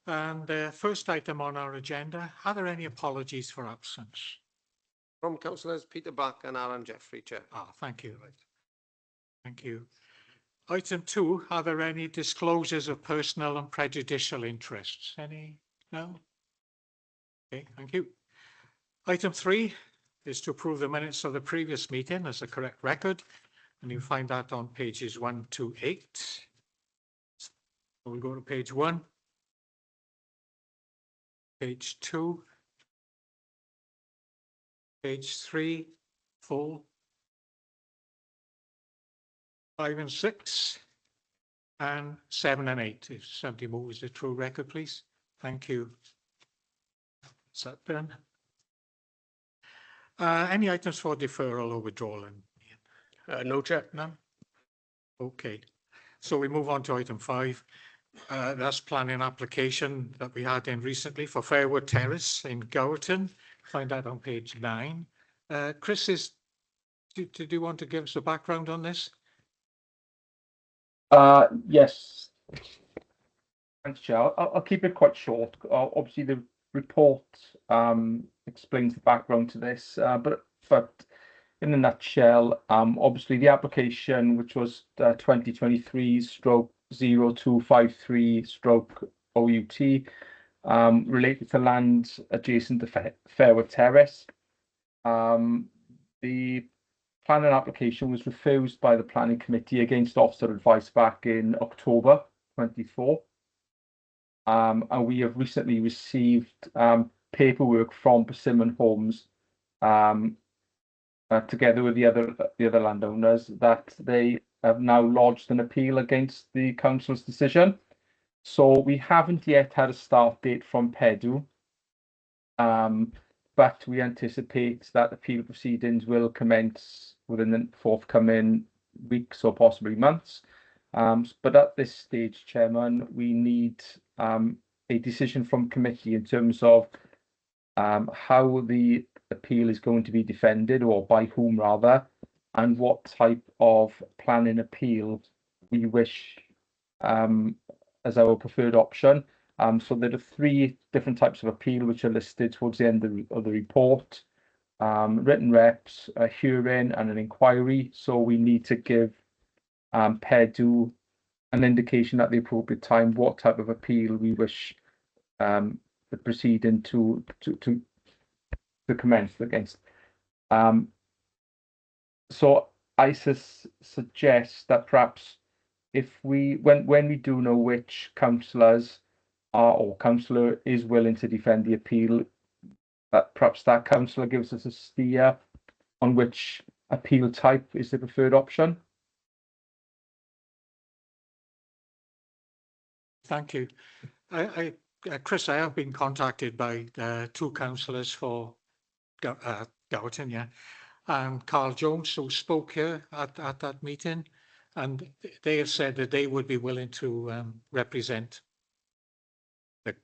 And the first item on our agenda, are there any apologies for absence? From Councillors Peter Buck and Alan Jeffrey, Chair. Thank you. Thank you. Item 2, are there any disclosures of personal and prejudicial interests? Any? No? Okay, thank you. Item 3 is to approve the minutes of the previous meeting as a correct record, and you find that on pages 1 to 8. We'll go to page 1, page 2, page 3, 4, 5 and 6, and 7 and 8. If somebody moves the true record, please. Thank you. Is that done? Any items for deferral or withdrawal? No, Chair. None? Okay. So we move on to item 5. That's planning application that we had in recently for Fairwood Terrace in Gowerton. Find that on page 9. Chris, did you want to give us a background on this? Yes. Thanks, Chair. I'll keep it quite short. Obviously, the report explains the background to this, but in a nutshell, obviously the application, which was 2023/0253/OUT, related to land adjacent to Fairwood Terrace. The planning application was refused by the planning committee against officer advice back in October 24. And we have recently received paperwork from Persimmon Homes, together with the other landowners, that they have now lodged an appeal against the council's decision. So we haven't yet had a start date from PEDU, but we anticipate that appeal proceedings will commence within the forthcoming weeks or possibly months. But at this stage, Chairman, we need a decision from committee in terms of how the appeal is going to be defended, or by whom rather, and what type of planning appeal we wish as our preferred option. So there are 3 different types of appeal which are listed towards the end of the report: written reps, a hearing, and an inquiry. So we need to give PEDU an indication at the appropriate time what type of appeal we wish the proceeding to commence against. So I suggest that perhaps if when we do know which councillors are, or councillor is willing to defend the appeal, that perhaps that councillor gives us a steer on which appeal type is the preferred option. Thank you. Chris, I have been contacted by 2 councillors for Gowerton, yeah, and Carl Jones, who spoke here at that meeting, and they have said that they would be willing to represent the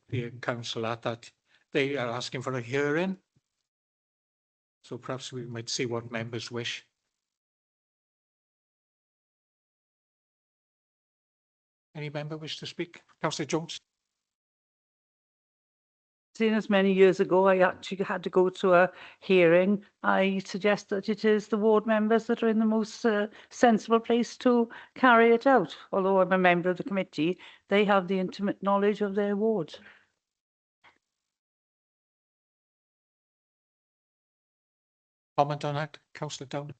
council at that. They are asking for a hearing, so perhaps we might see what members wish. Any member wish to speak? Councillor Jones. Seeing as many years ago I actually had to go to a hearing, I suggest that it is the ward members that are in the most sensible place to carry it out. Although I'm a member of the committee, they have the intimate knowledge of their ward. Comment on that, Councillor Down?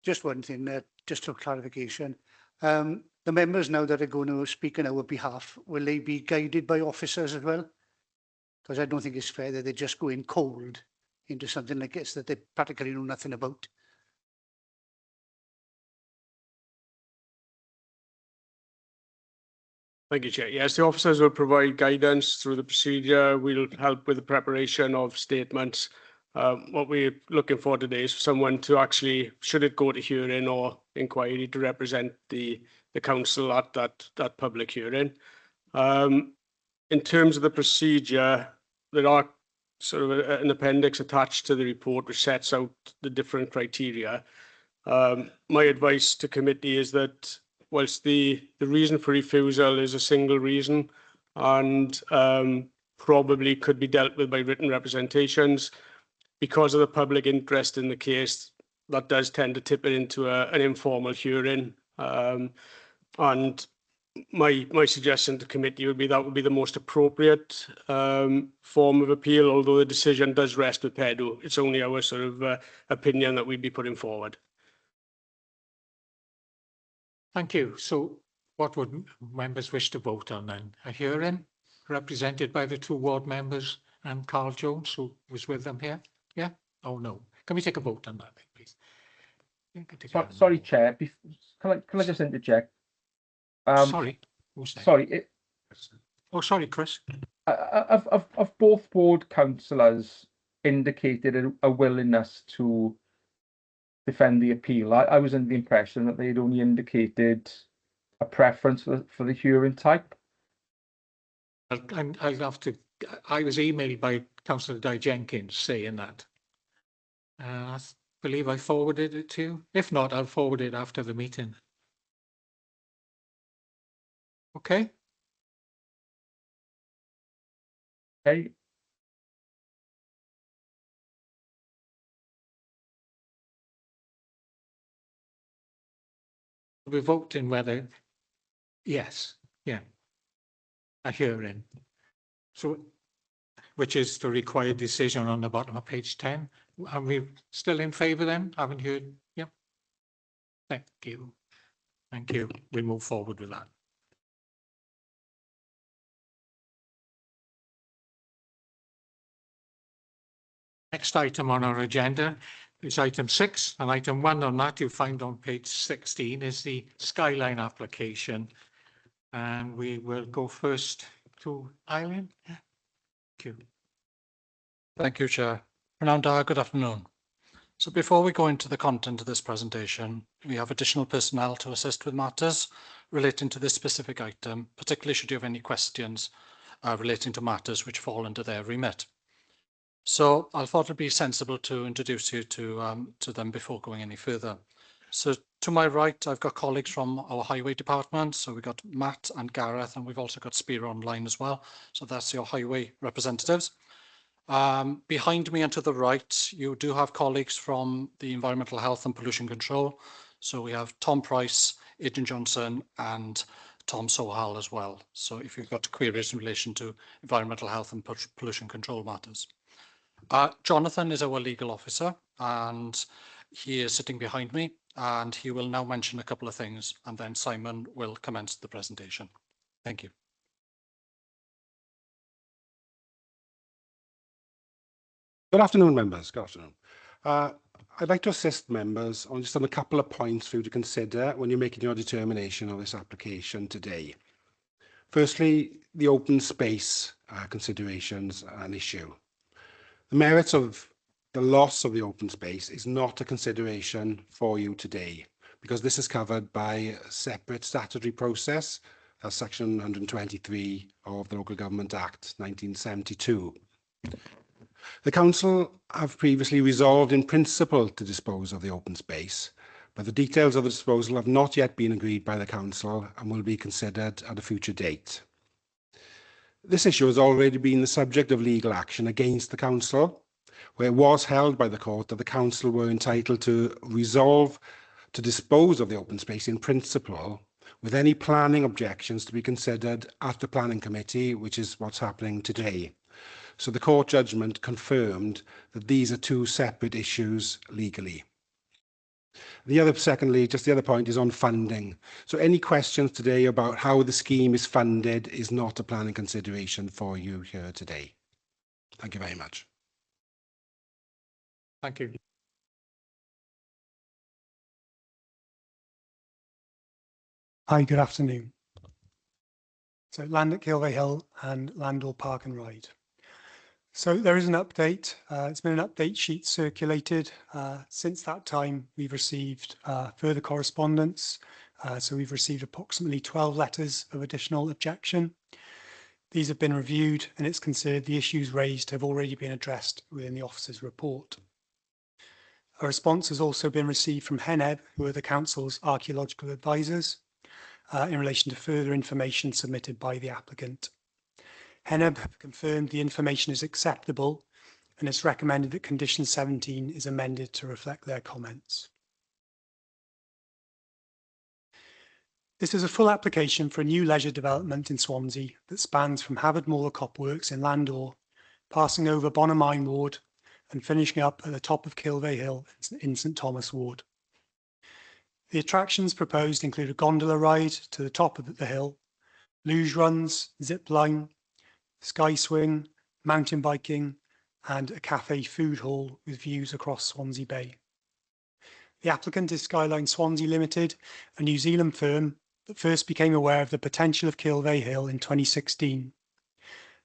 Just one thing, just for clarification. The members now that are going to speak on our behalf, will they be guided by officers as well? Because I don't think it's fair that they just go in cold into something like this that they practically know nothing about. Thank you, Chair. Yes, the officers will provide guidance through the procedure. We'll help with the preparation of statements. What we're looking for today is for someone to actually, should it go to hearing or inquiry, to represent the council at that public hearing. In terms of the procedure, there are sort of an appendix attached to the report which sets out the different criteria. My advice to committee is that whilst the reason for refusal is a single reason and probably could be dealt with by written representations, because of the public interest in the case, that does tend to tip it into an informal hearing. And my suggestion to committee would be that would be the most appropriate form of appeal, although the decision does rest with PEDW. It's only our sort of opinion that we'd be putting forward. Thank you. So what would members wish to vote on then? A hearing represented by the two ward members and Carl Jones, who was with them here? Yeah? Oh, no. Can we take a vote on that, please? Sorry, Chair. Can I just interject? Sorry. Who's that? Sorry. Oh, sorry, Chris. Of both ward councillors indicated a willingness to defend the appeal. I was under the impression that they'd only indicated a preference for the hearing type. I'll have to. I was emailed by Councillor Di Jenkins saying that. I believe I forwarded it to you. If not, I'll forward it after the meeting. Okay. Okay. We're voting whether, yes, yeah, a hearing. So, which is the required decision on the bottom of page 10. Are we still in favour then? Haven't heard? Yeah. Thank you. Thank you. We'll move forward with that. Next item on our agenda is item 6, and item 1 on that you'll find on page 16 is the Skyline application. And we will go first to Eileen. Thank you. Thank you, Chair. Pranam, good afternoon. So before we go into the content of this presentation, we have additional personnel to assist with matters relating to this specific item, particularly should you have any questions relating to matters which fall under their remit. So I thought it'd be sensible to introduce you to them before going any further. So to my right, I've got colleagues from our highway department. So we've got Matt and Gareth, and we've also got Spiro online as well. So that's your highway representatives. Behind me and to the right, you do have colleagues from the Environmental Health and Pollution Control. So we have Tom Price, Adrian Johnson, and Tom Sohal as well. So if you've got queries in relation to environmental health and pollution control matters. Jonathan is our legal officer, and he is sitting behind me, and he will now mention a couple of things, and then Simon will commence the presentation. Thank you. Good afternoon, members. Good afternoon. I'd like to assist members on just on a couple of points for you to consider when you're making your determination of this application today. Firstly, the open space considerations and issue. The merits of the loss of the open space is not a consideration for you today, because this is covered by a separate statutory process, that's Section 123 of the Local Government Act 1972. The Council have previously resolved in principle to dispose of the open space, but the details of the disposal have not yet been agreed by the Council and will be considered at a future date. This issue has already been the subject of legal action against the Council, where it was held by the court that the Council were entitled to resolve to dispose of the open space in principle, with any planning objections to be considered at the Planning Committee, which is what's happening today. So the court judgment confirmed that these are two separate issues legally. Secondly, just the other point is on funding. So any questions today about how the scheme is funded is not a planning consideration for you here today. Thank you very much. Thank you. Hi, good afternoon. So land at Kilvey Hill and Landor Park and Ride. So there is an update. It's been an update sheet circulated. Since that time, we've received further correspondence. So we've received approximately 12 letters of additional objection. These have been reviewed, and it's considered the issues raised have already been addressed within the officer's report. A response has also been received from HENEB, who are the council's archaeological advisors. in relation to further information submitted by the applicant. HENAB have confirmed the information is acceptable and it's recommended that condition 17 is amended to reflect their comments. This is a full application for a new leisure development in Swansea that spans from Havard Moor Copworks in Landor, passing over Bonamine Ward and finishing up at the top of Kilvey Hill in St Thomas Ward. The attractions proposed include a gondola ride to the top of the hill, luge runs, zip line, sky swing, mountain biking, and a cafe food hall with views across Swansea Bay. The applicant is Skyline Swansea Limited, a New Zealand firm that first became aware of the potential of Kilvey Hill in 2016.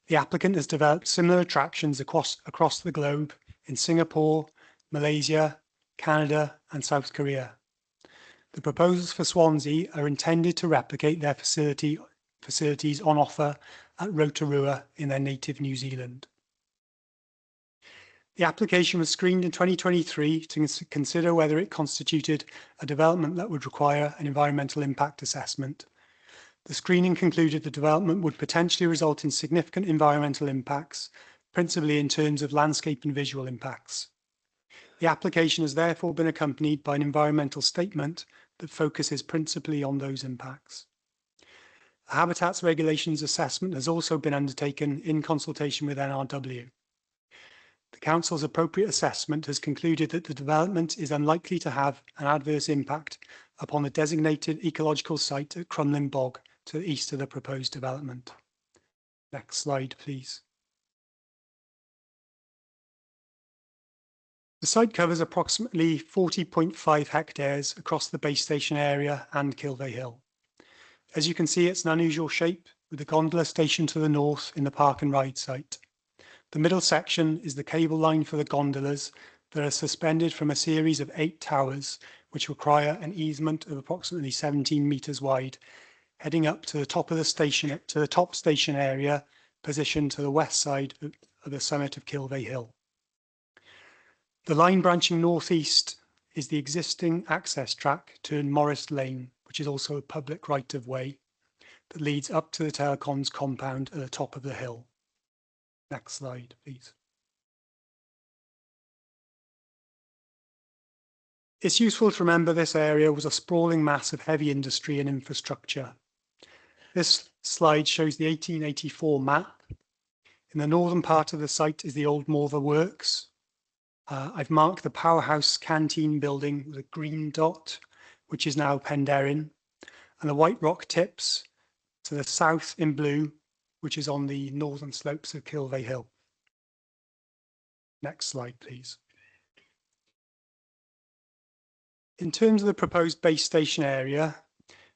The applicant has developed similar attractions across the globe in Singapore, Malaysia, Canada, and South Korea. The proposals for Swansea are intended to replicate their facilities on offer at Rotorua in their native New Zealand. The application was screened in 2023 to consider whether it constituted a development that would require an environmental impact assessment. The screening concluded the development would potentially result in significant environmental impacts, principally in terms of landscape and visual impacts. The application has therefore been accompanied by an environmental statement that focuses principally on those impacts. A habitats regulations assessment has also been undertaken in consultation with NRW. The Council's appropriate assessment has concluded that the development is unlikely to have an adverse impact upon the designated ecological site at Crumlin Bog to the east of the proposed development. Next slide, please. The site covers approximately 40.5 hectares across the base station area and Kilvey Hill. As you can see, it's an unusual shape with the gondola station to the north in the park and ride site. The middle section is the cable line for the gondolas that are suspended from a series of 8 towers, which require an easement of approximately 17 metres wide, heading up to the top of the station, to the top station area, positioned to the west side of the summit of Kilvey Hill. The line branching northeast is the existing access track to Morris Lane, which is also a public right-of-way that leads up to the telecoms compound at the top of the hill. Next slide, please. It's useful to remember this area was a sprawling mass of heavy industry and infrastructure. This slide shows the 1884 map. In the northern part of the site is the old Morva Works. I've marked the powerhouse canteen building with a green dot, which is now Penderyn, and the White Rock Tips to the south in blue, which is on the northern slopes of Kilvey Hill. Next slide, please. In terms of the proposed base station area,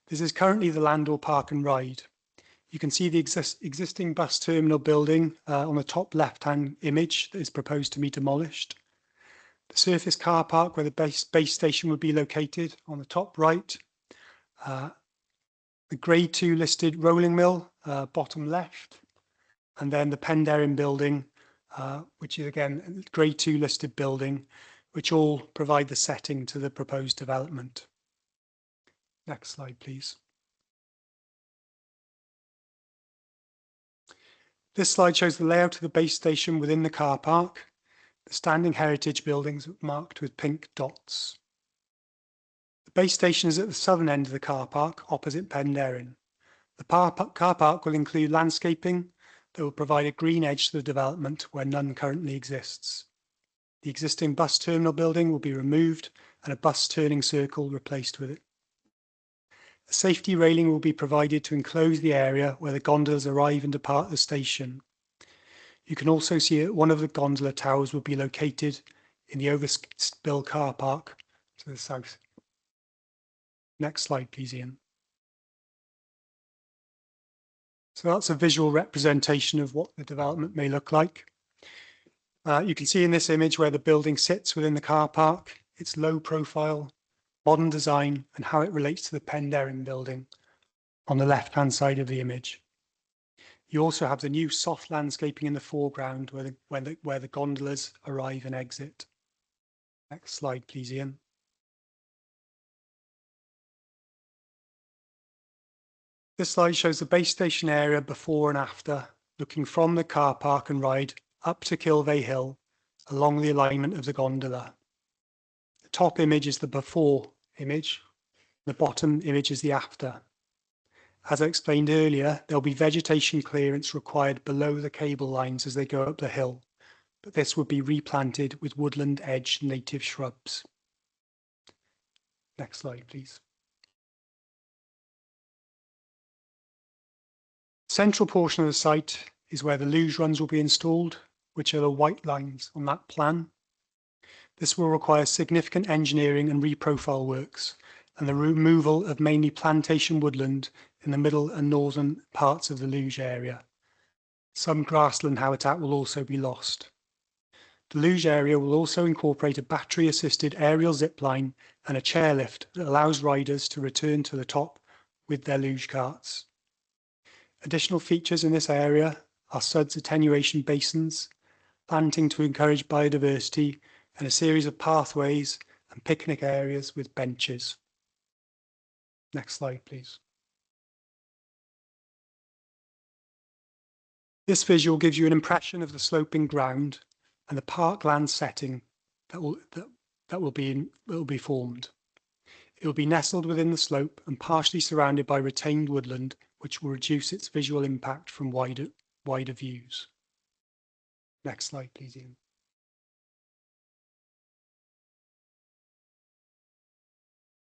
this is currently the Landor Park and Ride. You can see the existing bus terminal building on the top left-hand image that is proposed to be demolished. The surface car park where the base station would be located on the top right. The Grade 2 listed rolling mill, bottom left, and then the Penderyn building, which is again a Grade 2 listed building, which all provide the setting to the proposed development. Next slide, please. This slide shows the layout of the base station within the car park. The standing heritage buildings marked with pink dots. The base station is at the southern end of the car park, opposite Penderyn. The car park will include landscaping that will provide a green edge to the development where none currently exists. The existing bus terminal building will be removed and a bus turning circle replaced with it. A safety railing will be provided to enclose the area where the gondolas arrive and depart the station. You can also see that one of the gondola towers will be located in the overspill car park to the south. Next slide, please, Ian. So that's a visual representation of what the development may look like. You can see in this image where the building sits within the car park, its low profile, modern design, and how it relates to the Penderyn building on the left-hand side of the image. You also have the new soft landscaping in the foreground where the gondolas arrive and exit. Next slide, please, Ian. This slide shows the base station area before and after, looking from the car park and ride up to Kilvey Hill along the alignment of the gondola. The top image is the before image, the bottom image is the after. As I explained earlier, there'll be vegetation clearance required below the cable lines as they go up the hill, but this would be replanted with woodland edge native shrubs. Next slide, please. Central portion of the site is where the luge runs will be installed, which are the white lines on that plan. This will require significant engineering and reprofile works and the removal of mainly plantation woodland in the middle and northern parts of the luge area. Some grassland habitat will also be lost. The luge area will also incorporate a battery-assisted aerial zipline and a chairlift that allows riders to return to the top with their luge carts. Additional features in this area are suds attenuation basins, planting to encourage biodiversity, and a series of pathways and picnic areas with benches. Next slide, please. This visual gives you an impression of the sloping ground and the parkland setting that will be formed. It will be nestled within the slope and partially surrounded by retained woodland, which will reduce its visual impact from wider views. Next slide, please, Ian.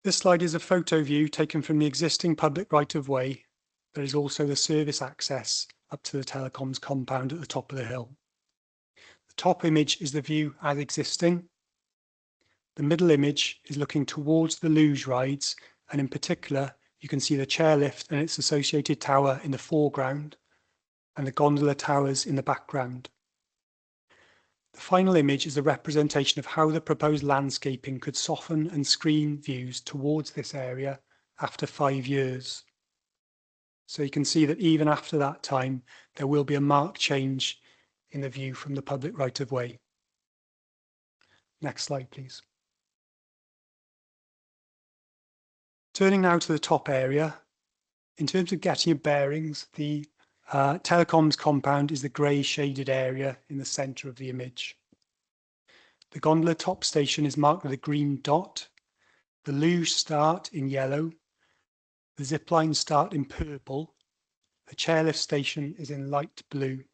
This slide is a photo view taken from the existing public right-of-way. There is also the service access up to the telecoms compound at the top of the hill. The top image is the view as existing. The middle image is looking towards the luge rides, and in particular, you can see the chairlift and its associated tower in the foreground and the gondola towers in the background. The final image is a representation of how the proposed landscaping could soften and screen views towards this area after 5 years. So you can see that even after that time, there will be a marked change in the view from the public right-of-way. Next slide, please. Turning now to the top area, in terms of getting your bearings, the telecoms compound is the grey shaded area in the centre of the image. The gondola top station is marked with a green dot, the luge start in yellow, the zipline start in purple, the chairlift station is in light blue.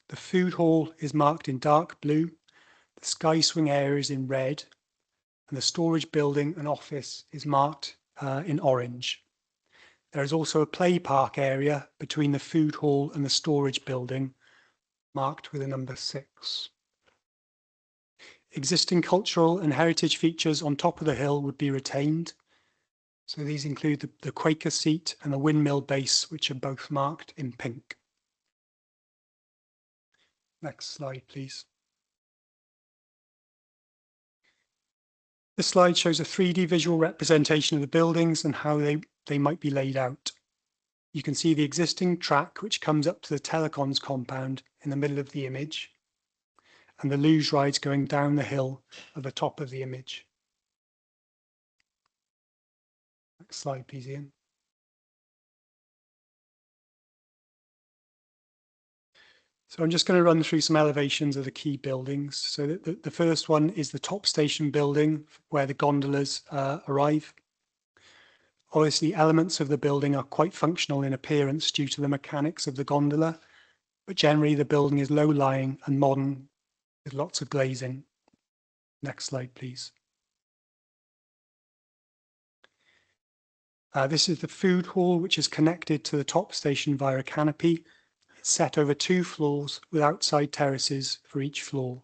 The food hall is marked in dark blue, the sky swing area is in red, and the storage building and office is marked in orange. There is also a play park area between the food hall and the storage building, marked with a number 6. Existing cultural and heritage features on top of the hill would be retained. So these include the Quaker seat and the windmill base, which are both marked in pink. Next slide, please. This slide shows a 3D visual representation of the buildings and how they might be laid out. You can see the existing track which comes up to the telecoms compound in the middle of the image, and the luge rides going down the hill at the top of the image. Next slide, please, Ian. So I'm just going to run through some elevations of the key buildings. So the first one is the top station building where the gondolas arrive. Obviously, elements of the building are quite functional in appearance due to the mechanics of the gondola, but generally the building is low-lying and modern with lots of glazing. Next slide, please. This is the food hall, which is connected to the top station via a canopy. It's set over 2 floors with outside terraces for each floor.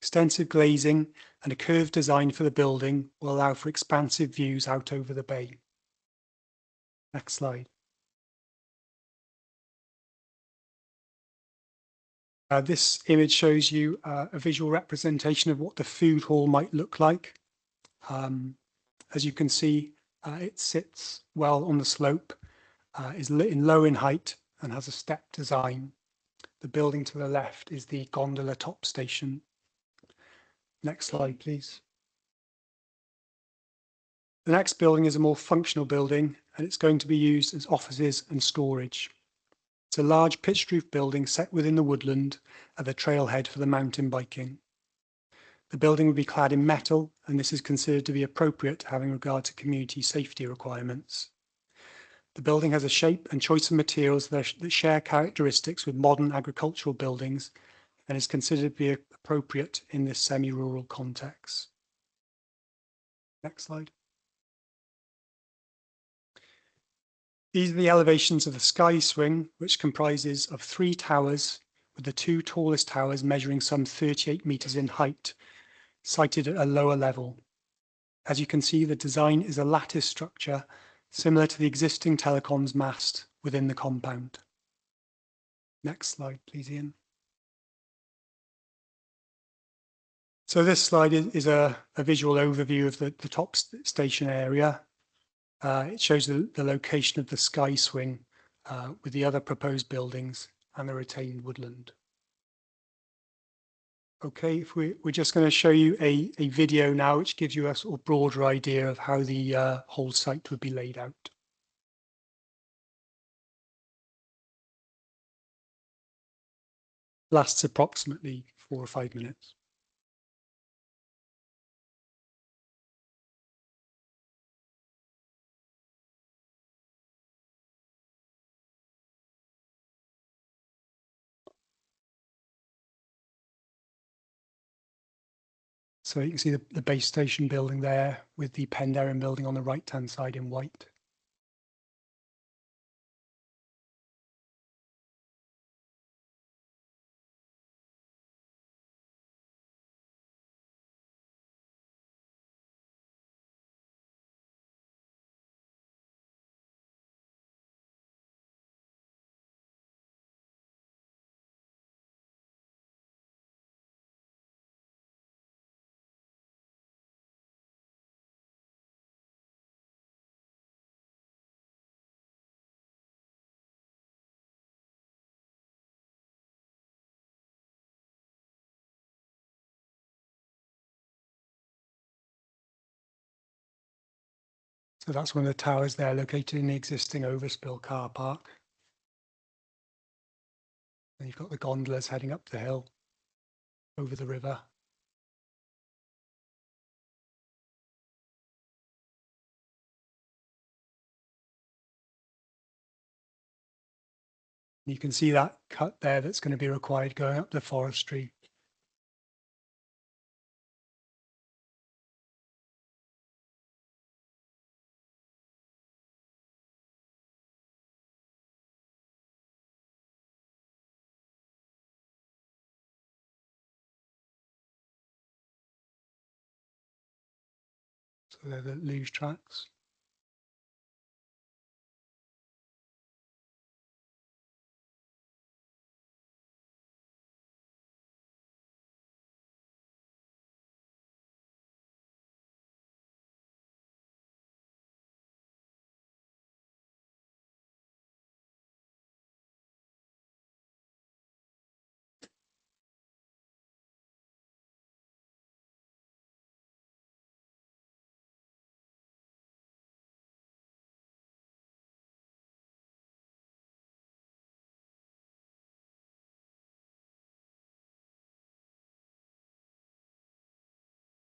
Extensive glazing and a curved design for the building will allow for expansive views out over the bay. Next slide. This image shows you a visual representation of what the food hall might look like. As you can see, it sits well on the slope, is low in height and has a step design. The building to the left is the gondola top station. Next slide, please. The next building is a more functional building, and it's going to be used as offices and storage. It's a large pitched roof building set within the woodland at the trailhead for the mountain biking. The building will be clad in metal, and this is considered to be appropriate having regard to community safety requirements. The building has a shape and choice of materials that share characteristics with modern agricultural buildings and is considered to be appropriate in this semi-rural context. Next slide. These are the elevations of the Sky Swing, which comprises of 3 towers, with the 2 tallest towers measuring some 38 metres in height, sited at a lower level. As you can see, the design is a lattice structure similar to the existing telecoms mast within the compound. Next slide, please, Ian. So this slide is a visual overview of the top station area. It shows the location of the Sky Swing with the other proposed buildings and the retained woodland. Okay, if we're just going to show you a video now, which gives you a sort of broader idea of how the whole site would be laid out. Lasts approximately 4 or 5 minutes. So you can see the base station building there with the Penderyn building on the right-hand side in white. So that's one of the towers there located in the existing overspill car park. And you've got the gondolas heading up the hill over the river. You can see that cut there that's going to be required going up the forestry. So they're the luge tracks.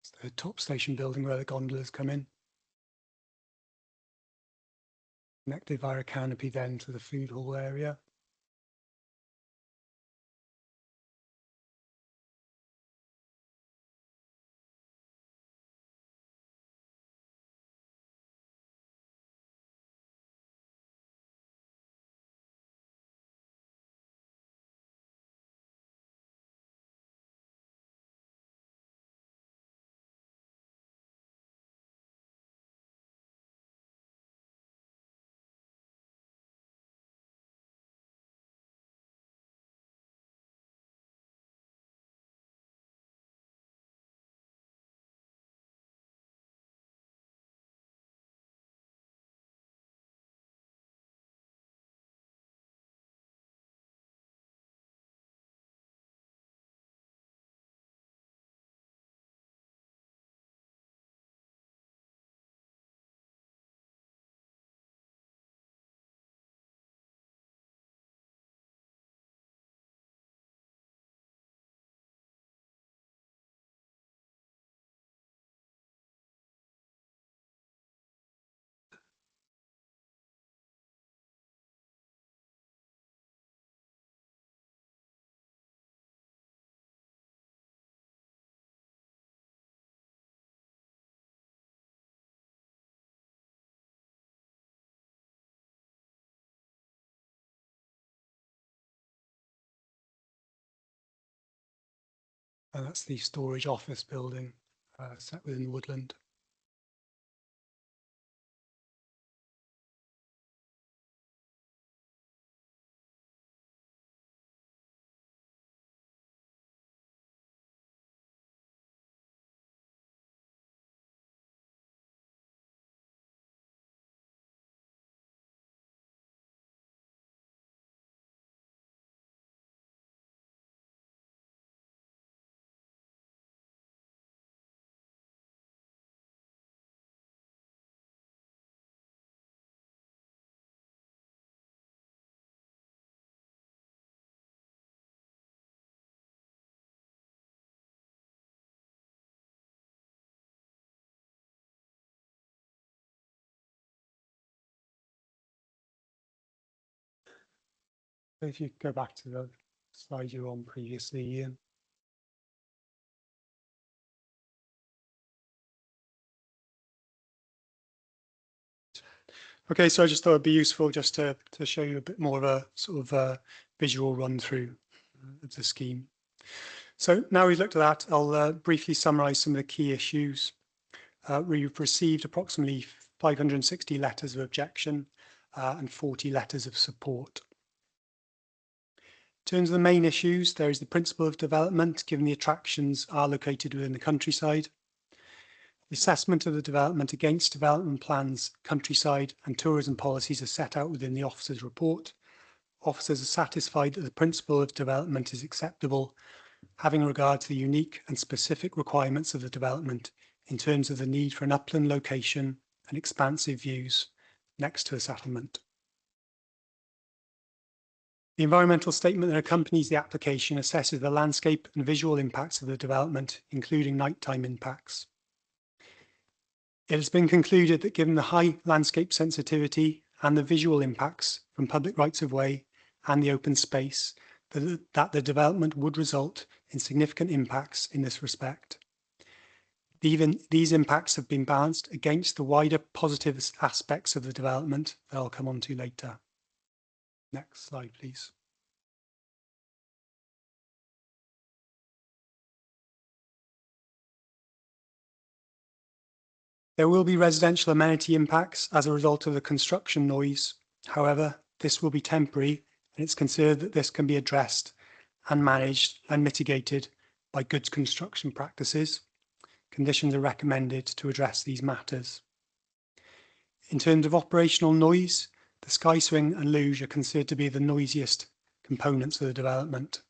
It's the top station building where the gondolas come in. Connected via a canopy then to the food hall area. and that's the storage office building set within the woodland. If you go back to the slide you were on previously, Ian. Okay, so I just thought it'd be useful just to show you a bit more of a sort of visual run through of the scheme. So now we've looked at that, I'll briefly summarise some of the key issues. We've received approximately 560 letters of objection and 40 letters of support. In terms of the main issues, there is the principle of development, given the attractions are located within the countryside. The assessment of the development against development plans, countryside and tourism policies are set out within the officer's report. Officers are satisfied that the principle of development is acceptable, having regard to the unique and specific requirements of the development in terms of the need for an upland location and expansive views next to a settlement. The environmental statement that accompanies the application assesses the landscape and visual impacts of the development, including nighttime impacts. It has been concluded that given the high landscape sensitivity and the visual impacts from public rights of way and the open space, that the development would result in significant impacts in this respect. Even these impacts have been balanced against the wider positive aspects of the development that I'll come on to later. Next slide, please. There will be residential amenity impacts as a result of the construction noise. However, this will be temporary, and it's considered that this can be addressed and managed and mitigated by good construction practices. Conditions are recommended to address these matters. In terms of operational noise, the sky swing and luge are considered to be the noisiest components of the development.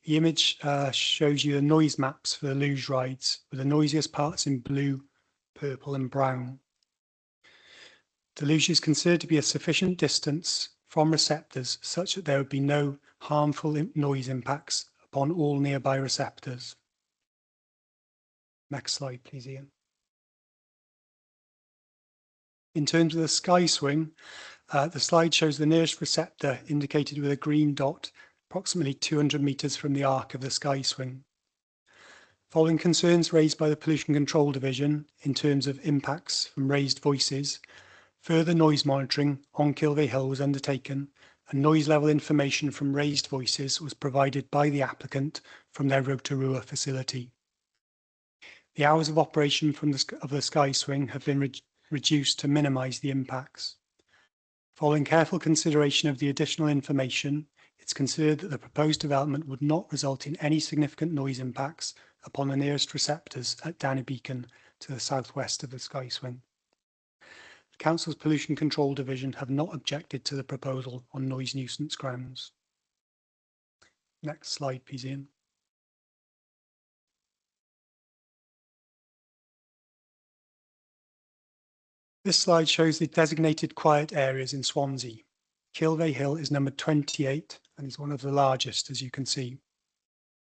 The image shows you the noise maps for the luge rides, with the noisiest parts in blue, purple and brown. The luge is considered to be a sufficient distance from receptors such that there would be no harmful noise impacts upon all nearby receptors. Next slide, please, Ian. In terms of the sky swing, the slide shows the nearest receptor indicated with a green dot approximately 200 metres from the arc of the sky swing. Following concerns raised by the Pollution Control Division in terms of impacts from raised voices, further noise monitoring on Kilvey Hill was undertaken and noise level information from raised voices was provided by the applicant from their Rotorua facility. The hours of operation of the sky swing have been reduced to minimise the impacts. Following careful consideration of the additional information, it's considered that the proposed development would not result in any significant noise impacts upon the nearest receptors at Danny Beacon to the southwest of the sky swing. The Council's Pollution Control Division have not objected to the proposal on noise nuisance grounds. Next slide, please, Ian. This slide shows the designated quiet areas in Swansea. Kilvey Hill is number 28 and is one of the largest, as you can see.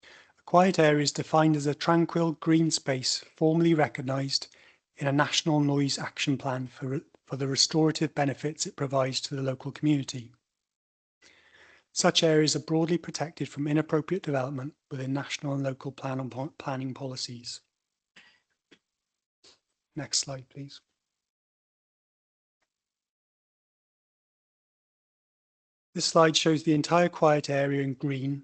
A quiet area is defined as a tranquil green space formally recognised in a national noise action plan for the restorative benefits it provides to the local community. Such areas are broadly protected from inappropriate development within national and local planning policies. Next slide, please. This slide shows the entire quiet area in green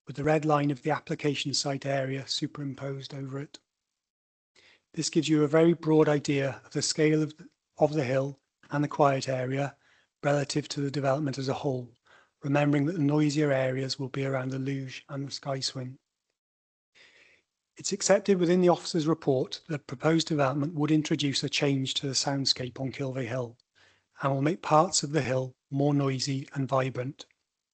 with the red line of the application site area superimposed over it. This gives you a very broad idea of the scale of the hill and the quiet area relative to the development as a whole, remembering that the noisier areas will be around the luge and the sky swing. It's accepted within the officer's report that proposed development would introduce a change to the soundscape on Kilvey Hill and will make parts of the hill more noisy and vibrant.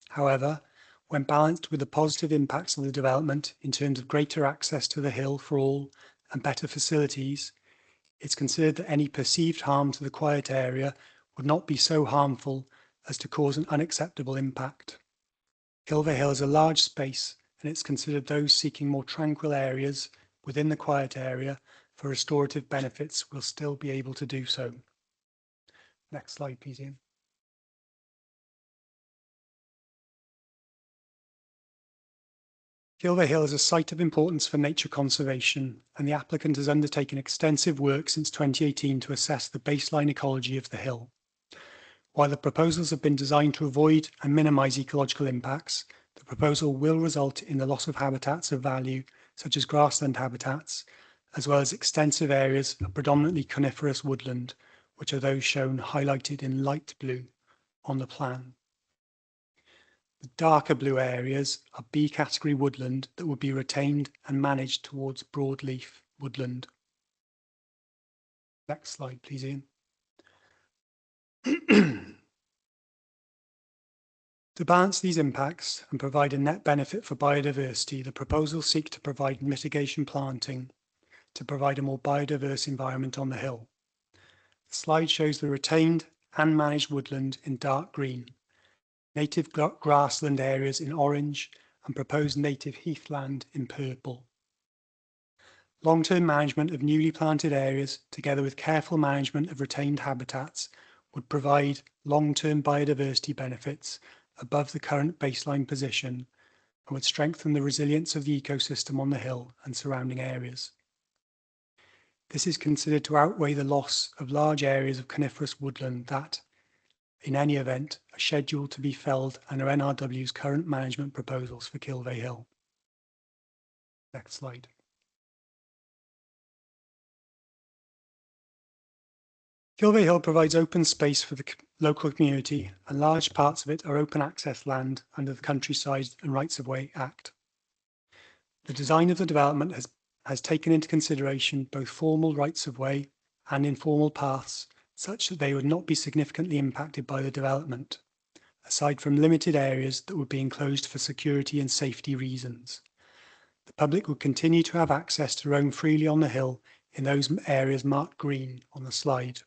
However, when balanced with the positive impacts of the development in terms of greater access to the hill for all and better facilities, it's considered that any perceived harm to the quiet area would not be so harmful as to cause an unacceptable impact. Kilvey Hill is a large space, and it's considered those seeking more tranquil areas within the quiet area for restorative benefits will still be able to do so. Next slide, please, Ian. Kilvey Hill is a site of importance for nature conservation, and the applicant has undertaken extensive work since 2018 to assess the baseline ecology of the hill. While the proposals have been designed to avoid and minimise ecological impacts, the proposal will result in the loss of habitats of value, such as grassland habitats, as well as extensive areas of predominantly coniferous woodland, which are those shown highlighted in light blue on the plan. The darker blue areas are B category woodland that would be retained and managed towards broadleaf woodland. Next slide, please, Ian. To balance these impacts and provide a net benefit for biodiversity, the proposals seek to provide mitigation planting to provide a more biodiverse environment on the hill. The slide shows the retained and managed woodland in dark green, native grassland areas in orange, and proposed native heathland in purple. Long-term management of newly planted areas, together with careful management of retained habitats, would provide long-term biodiversity benefits above the current baseline position and would strengthen the resilience of the ecosystem on the hill and surrounding areas. This is considered to outweigh the loss of large areas of coniferous woodland that, in any event, are scheduled to be felled under NRW's current management proposals for Kilvey Hill. Next slide. Kilvey Hill provides open space for the local community, and large parts of it are open access land under the Countryside and Rights of Way Act. The design of the development has taken into consideration both formal rights of way and informal paths, such that they would not be significantly impacted by the development, aside from limited areas that would be enclosed for security and safety reasons. The public would continue to have access to roam freely on the hill in those areas marked green on the slide.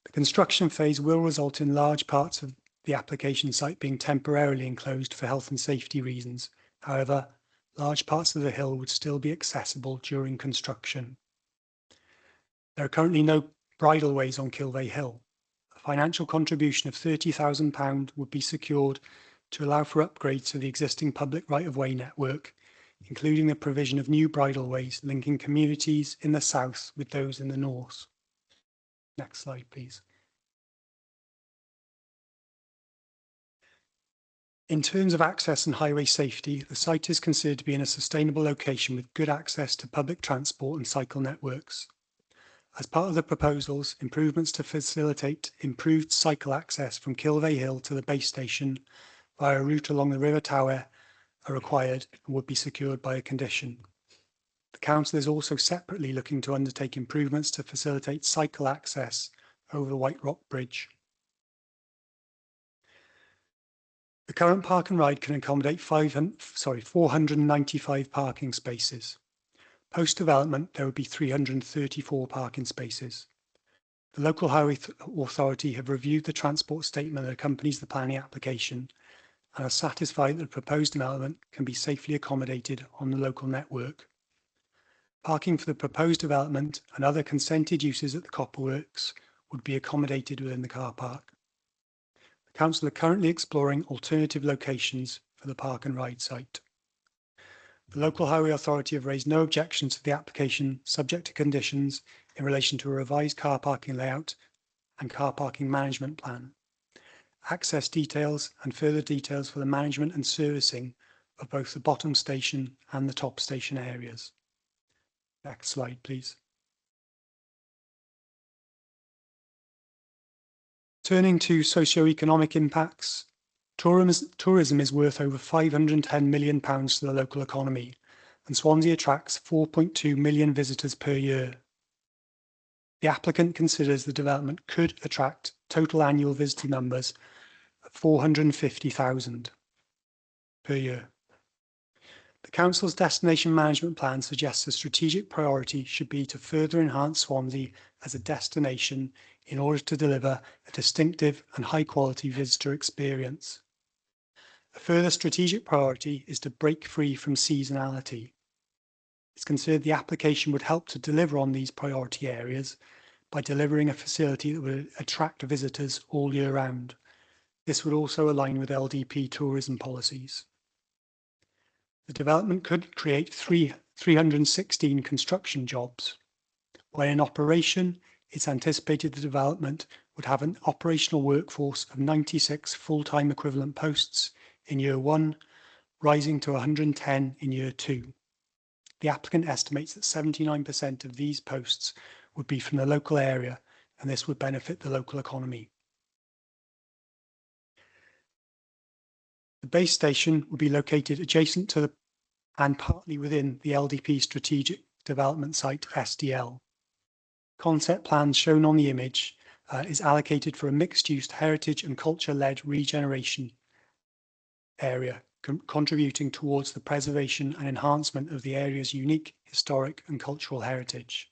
The construction phase will result in large parts of the application site being temporarily enclosed for health and safety reasons. However, large parts of the hill would still be accessible during construction. There are currently no bridleways on Kilvey Hill. A financial contribution of £30,000 would be secured to allow for upgrades to the existing public right-of-way network, including the provision of new bridleways linking communities in the south with those in the north. Next slide, please. In terms of access and highway safety, the site is considered to be in a sustainable location with good access to public transport and cycle networks. As part of the proposals, improvements to facilitate improved cycle access from Kilvey Hill to the base station via a route along the River Tower are required and would be secured by a condition. The Council is also separately looking to undertake improvements to facilitate cycle access over the White Rock Bridge. The current park and ride can accommodate 495 parking spaces. Post-development, there would be 334 parking spaces. The local highway authority have reviewed the transport statement that accompanies the planning application and are satisfied that the proposed development can be safely accommodated on the local network. Parking for the proposed development and other consented uses at the Copperworks would be accommodated within the car park. The Council are currently exploring alternative locations for the park and ride site. The local highway authority have raised no objections to the application subject to conditions in relation to a revised car parking layout and car parking management plan. access details and further details for the management and servicing of both the bottom station and the top station areas. Next slide, please. Turning to socio-economic impacts, tourism is worth over £510 million to the local economy, and Swansea attracts 4.2 million visitors per year. The applicant considers the development could attract total annual visitor numbers of 450,000 per year. The Council's destination management plan suggests a strategic priority should be to further enhance Swansea as a destination in order to deliver a distinctive and high-quality visitor experience. A further strategic priority is to break free from seasonality. It's considered the application would help to deliver on these priority areas by delivering a facility that would attract visitors all year round. This would also align with LDP tourism policies. The development could create 316 construction jobs. When in operation, it's anticipated the development would have an operational workforce of 96 full-time equivalent posts in year 1, rising to 110 in year 2. The applicant estimates that 79% of these posts would be from the local area, and this would benefit the local economy. The base station would be located adjacent to and partly within the LDP Strategic Development Site, SDL. Concept plans shown on the image is allocated for a mixed-use heritage and culture-led regeneration area, contributing towards the preservation and enhancement of the area's unique historic and cultural heritage.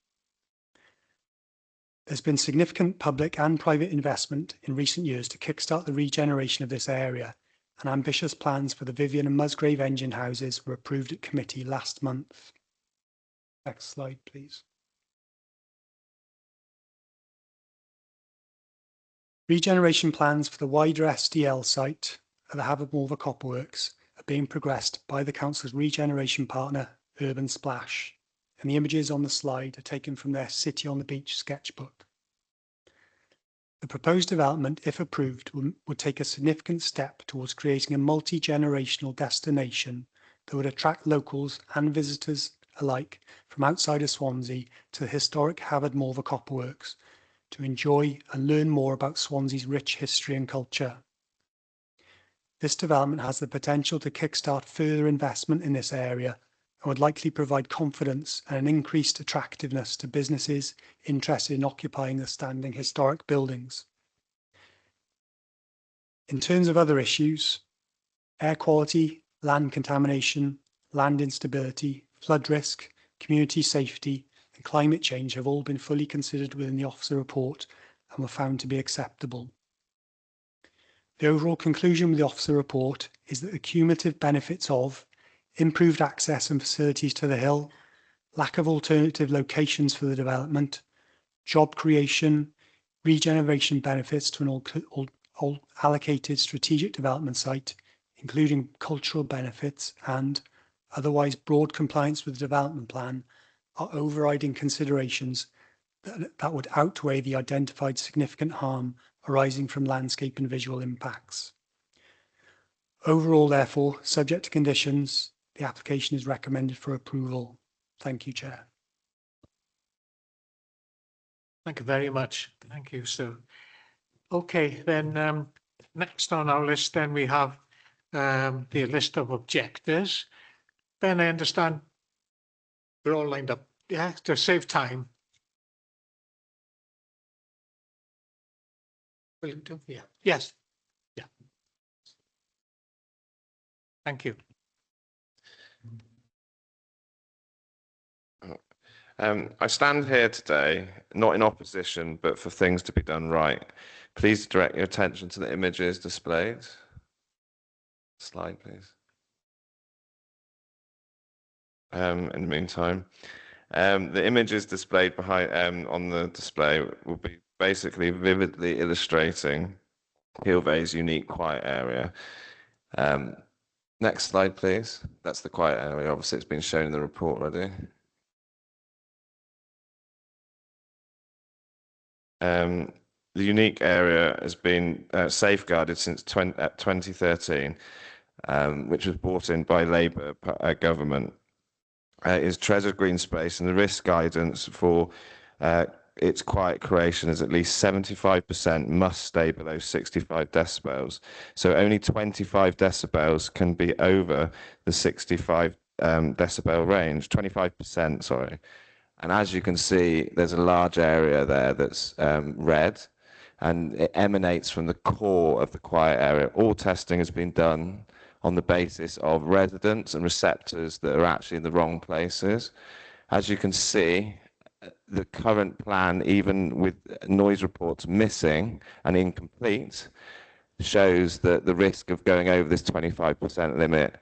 There's been significant public and private investment in recent years to kickstart the regeneration of this area, and ambitious plans for the Vivian and Musgrave engine houses were approved at committee last month. Next slide, please. Regeneration plans for the wider SDL site at the Havant-Morva Copperworks are being progressed by the Council's regeneration partner, Urban Splash, and the images on the slide are taken from their City on the Beach sketchbook. The proposed development, if approved, would take a significant step towards creating a multi-generational destination that would attract locals and visitors alike from outside of Swansea to the historic Havant-Morva Copperworks to enjoy and learn more about Swansea's rich history and culture. This development has the potential to kickstart further investment in this area and would likely provide confidence and an increased attractiveness to businesses interested in occupying the standing historic buildings. In terms of other issues, air quality, land contamination, land instability, flood risk, community safety, and climate change have all been fully considered within the officer report and were found to be acceptable. The overall conclusion with the officer report is that the cumulative benefits of improved access and facilities to the hill, lack of alternative locations for the development, job creation, regeneration benefits to an allocated strategic development site, including cultural benefits, and otherwise broad compliance with the development plan are overriding considerations that would outweigh the identified significant harm arising from landscape and visual impacts. Overall, therefore, subject to conditions, the application is recommended for approval. Thank you, Chair. Thank you very much. Thank you, sir. Okay, then next on our list, then we have the list of objectors. Ben, I understand we're all lined up, yeah, to save time. Will you do? Yeah. Yes. Yeah. Thank you. I stand here today, not in opposition, but for things to be done right. Please direct your attention to the images displayed. Slide, please. In the meantime, the images displayed behind on the display will be basically vividly illustrating Hilvey's unique quiet area. Next slide, please. That's the quiet area. Obviously, it's been shown in the report already. The unique area has been safeguarded since 2013, which was brought in by Labour government. Is treasured green space, and the risk guidance for its quiet creation is at least 75% must stay below 65 decibels. So only 25 decibels can be over the 65 decibel range, 25%, sorry. And as you can see, there's a large area there that's red, and it emanates from the core of the quiet area. All testing has been done on the basis of residents and receptors that are actually in the wrong places. As you can see, the current plan, even with noise reports missing and incomplete, shows that the risk of going over this 25% limit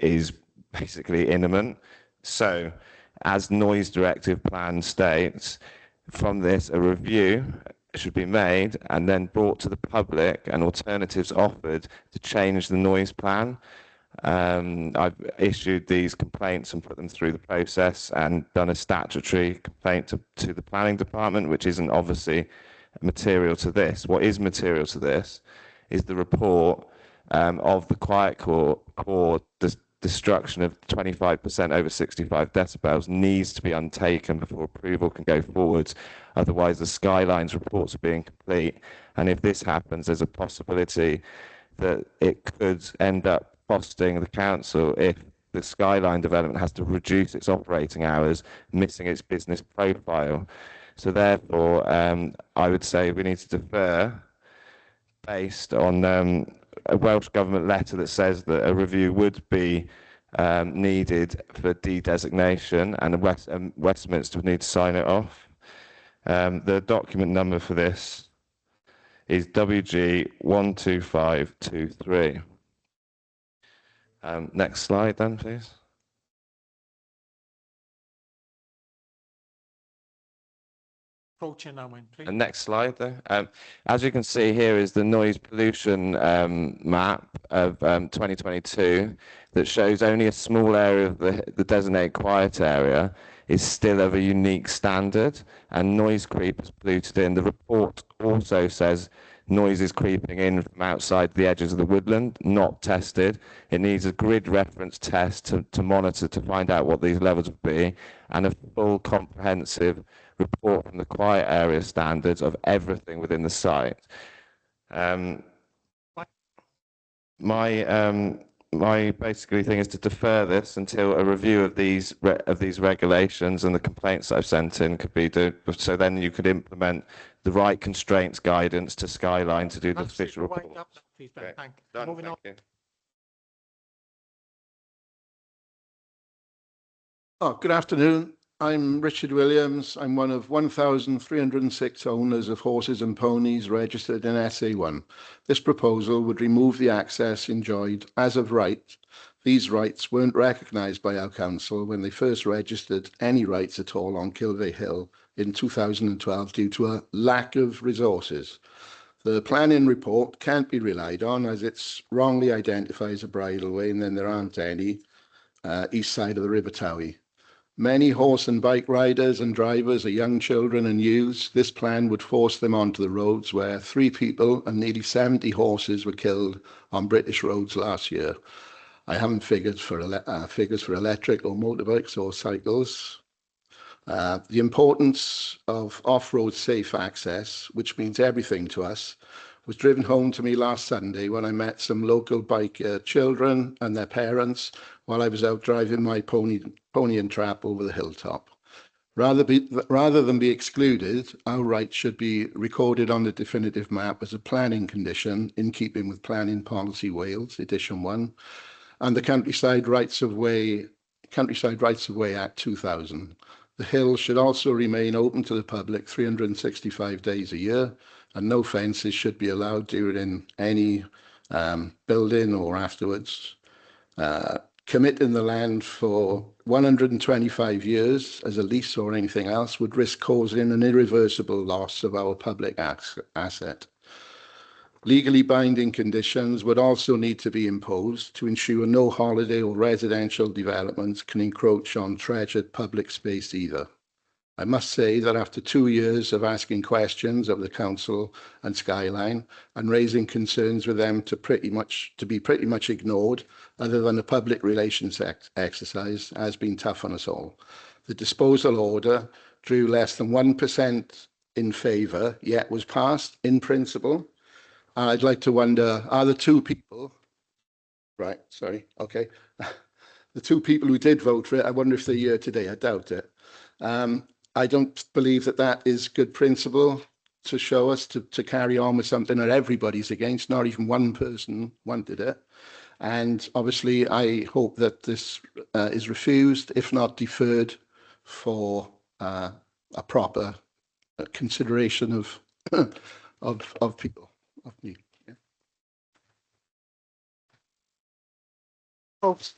is basically imminent. So, as noise directive plan states, from this a review should be made and then brought to the public and alternatives offered to change the noise plan. I've issued these complaints and put them through the process and done a statutory complaint to the planning department, which isn't obviously material to this. What is material to this is the report of the quiet core destruction of 25% over 65 decibels needs to be undertaken before approval can go forwards. Otherwise, the Skylines reports are being complete. And if this happens, there's a possibility that it could end up costing the council if the Skyline development has to reduce its operating hours, missing its business profile. So therefore, I would say we need to defer based on a Welsh Government letter that says that a review would be needed for de-designation, and Westminster would need to sign it off. The document number for this is WG 12523. Next slide then, please. Approaching now, please. And next slide there. As you can see, here is the noise pollution map of 2022 that shows only a small area of the designated quiet area is still of a unique standard, and noise creep is polluted in. The report also says noise is creeping in from outside the edges of the woodland, not tested. It needs a grid reference test to monitor to find out what these levels would be, and a full comprehensive report from the quiet area standards of everything within the site. My basically thing is to defer this until a review of these regulations and the complaints that I've sent in could be done, so then you could implement the right constraints guidance to Skyline to do the official report. Okay. Moving on. Oh, good afternoon. I'm Richard Williams. I'm one of 1,306 owners of horses and ponies registered in SA1. This proposal would remove the access enjoyed as of right. These rights weren't recognised by our council when they first registered any rights at all on Kilvey Hill in 2012 due to a lack of resources. The planning report can't be relied on as it's wrongly identifies a bridleway and then there aren't any east side of the River Towie. Many horse and bike riders and drivers are young children and youths. This plan would force them onto the roads where 3 people and nearly 70 horses were killed on British roads last year. I haven't figures for electric or motorbikes or cycles. The importance of off-road safe access, which means everything to us, was driven home to me last Sunday when I met some local bike children and their parents while I was out driving my pony and trap over the hilltop. Rather than be excluded, our rights should be recorded on the definitive map as a planning condition in keeping with Planning Policy Wales, Edition 1, and the Countryside Rights of Way Act 2000. The hill should also remain open to the public 365 days a year, and no fences should be allowed during any building or afterwards. Committing the land for 125 years as a lease or anything else would risk causing an irreversible loss of our public asset. Legally binding conditions would also need to be imposed to ensure no holiday or residential developments can encroach on treasured public space either. I must say that after 2 years of asking questions of the council and Skyline and raising concerns with them to be pretty much ignored, other than a public relations exercise, has been tough on us all. The disposal order drew less than 1% in favour, yet was passed in principle. I'd like to wonder, are the two people, right, sorry, okay, the two people who did vote for it, I wonder if they're here today, I doubt it. I don't believe that that is good principle to show us to carry on with something that everybody's against, not even one person wanted it. And obviously, I hope that this is refused, if not deferred, for a proper consideration of of people, of me. Yeah. Folks,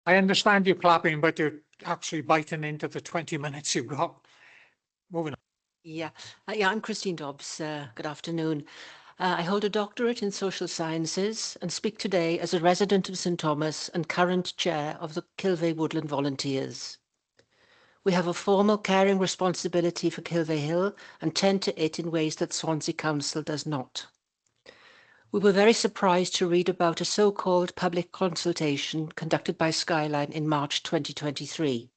I understand you clapping, but you're actually biting into the 20 minutes you've got. Moving on. Yeah, I'm Christine Dobbs. Good afternoon. I hold a doctorate in social sciences and speak today as a resident of St Thomas and current chair of the Kilvey Woodland Volunteers. We have a formal caring responsibility for Kilvey Hill and tend to it in ways that Swansea Council does not. We were very surprised to read about a so-called public consultation conducted by Skyline in March 2023.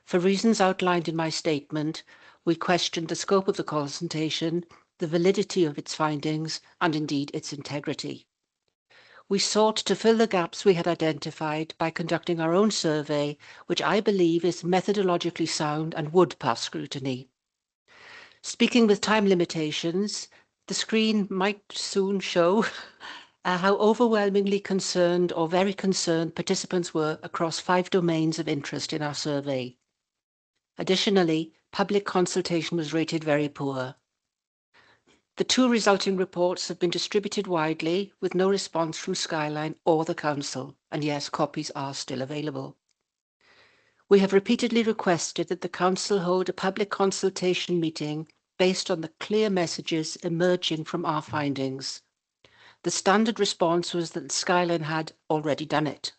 For reasons outlined in my statement, we questioned the scope of the consultation, the validity of its findings, and indeed its integrity. We sought to fill the gaps we had identified by conducting our own survey, which I believe is methodologically sound and would pass scrutiny. Speaking with time limitations, the screen might soon show how overwhelmingly concerned or very concerned participants were across 5 domains of interest in our survey. Additionally, public consultation was rated very poor. The 2 resulting reports have been distributed widely with no response from Skyline or the Council, and yes, copies are still available. We have repeatedly requested that the Council hold a public consultation meeting based on the clear messages emerging from our findings. The standard response was that Skyline had already done it.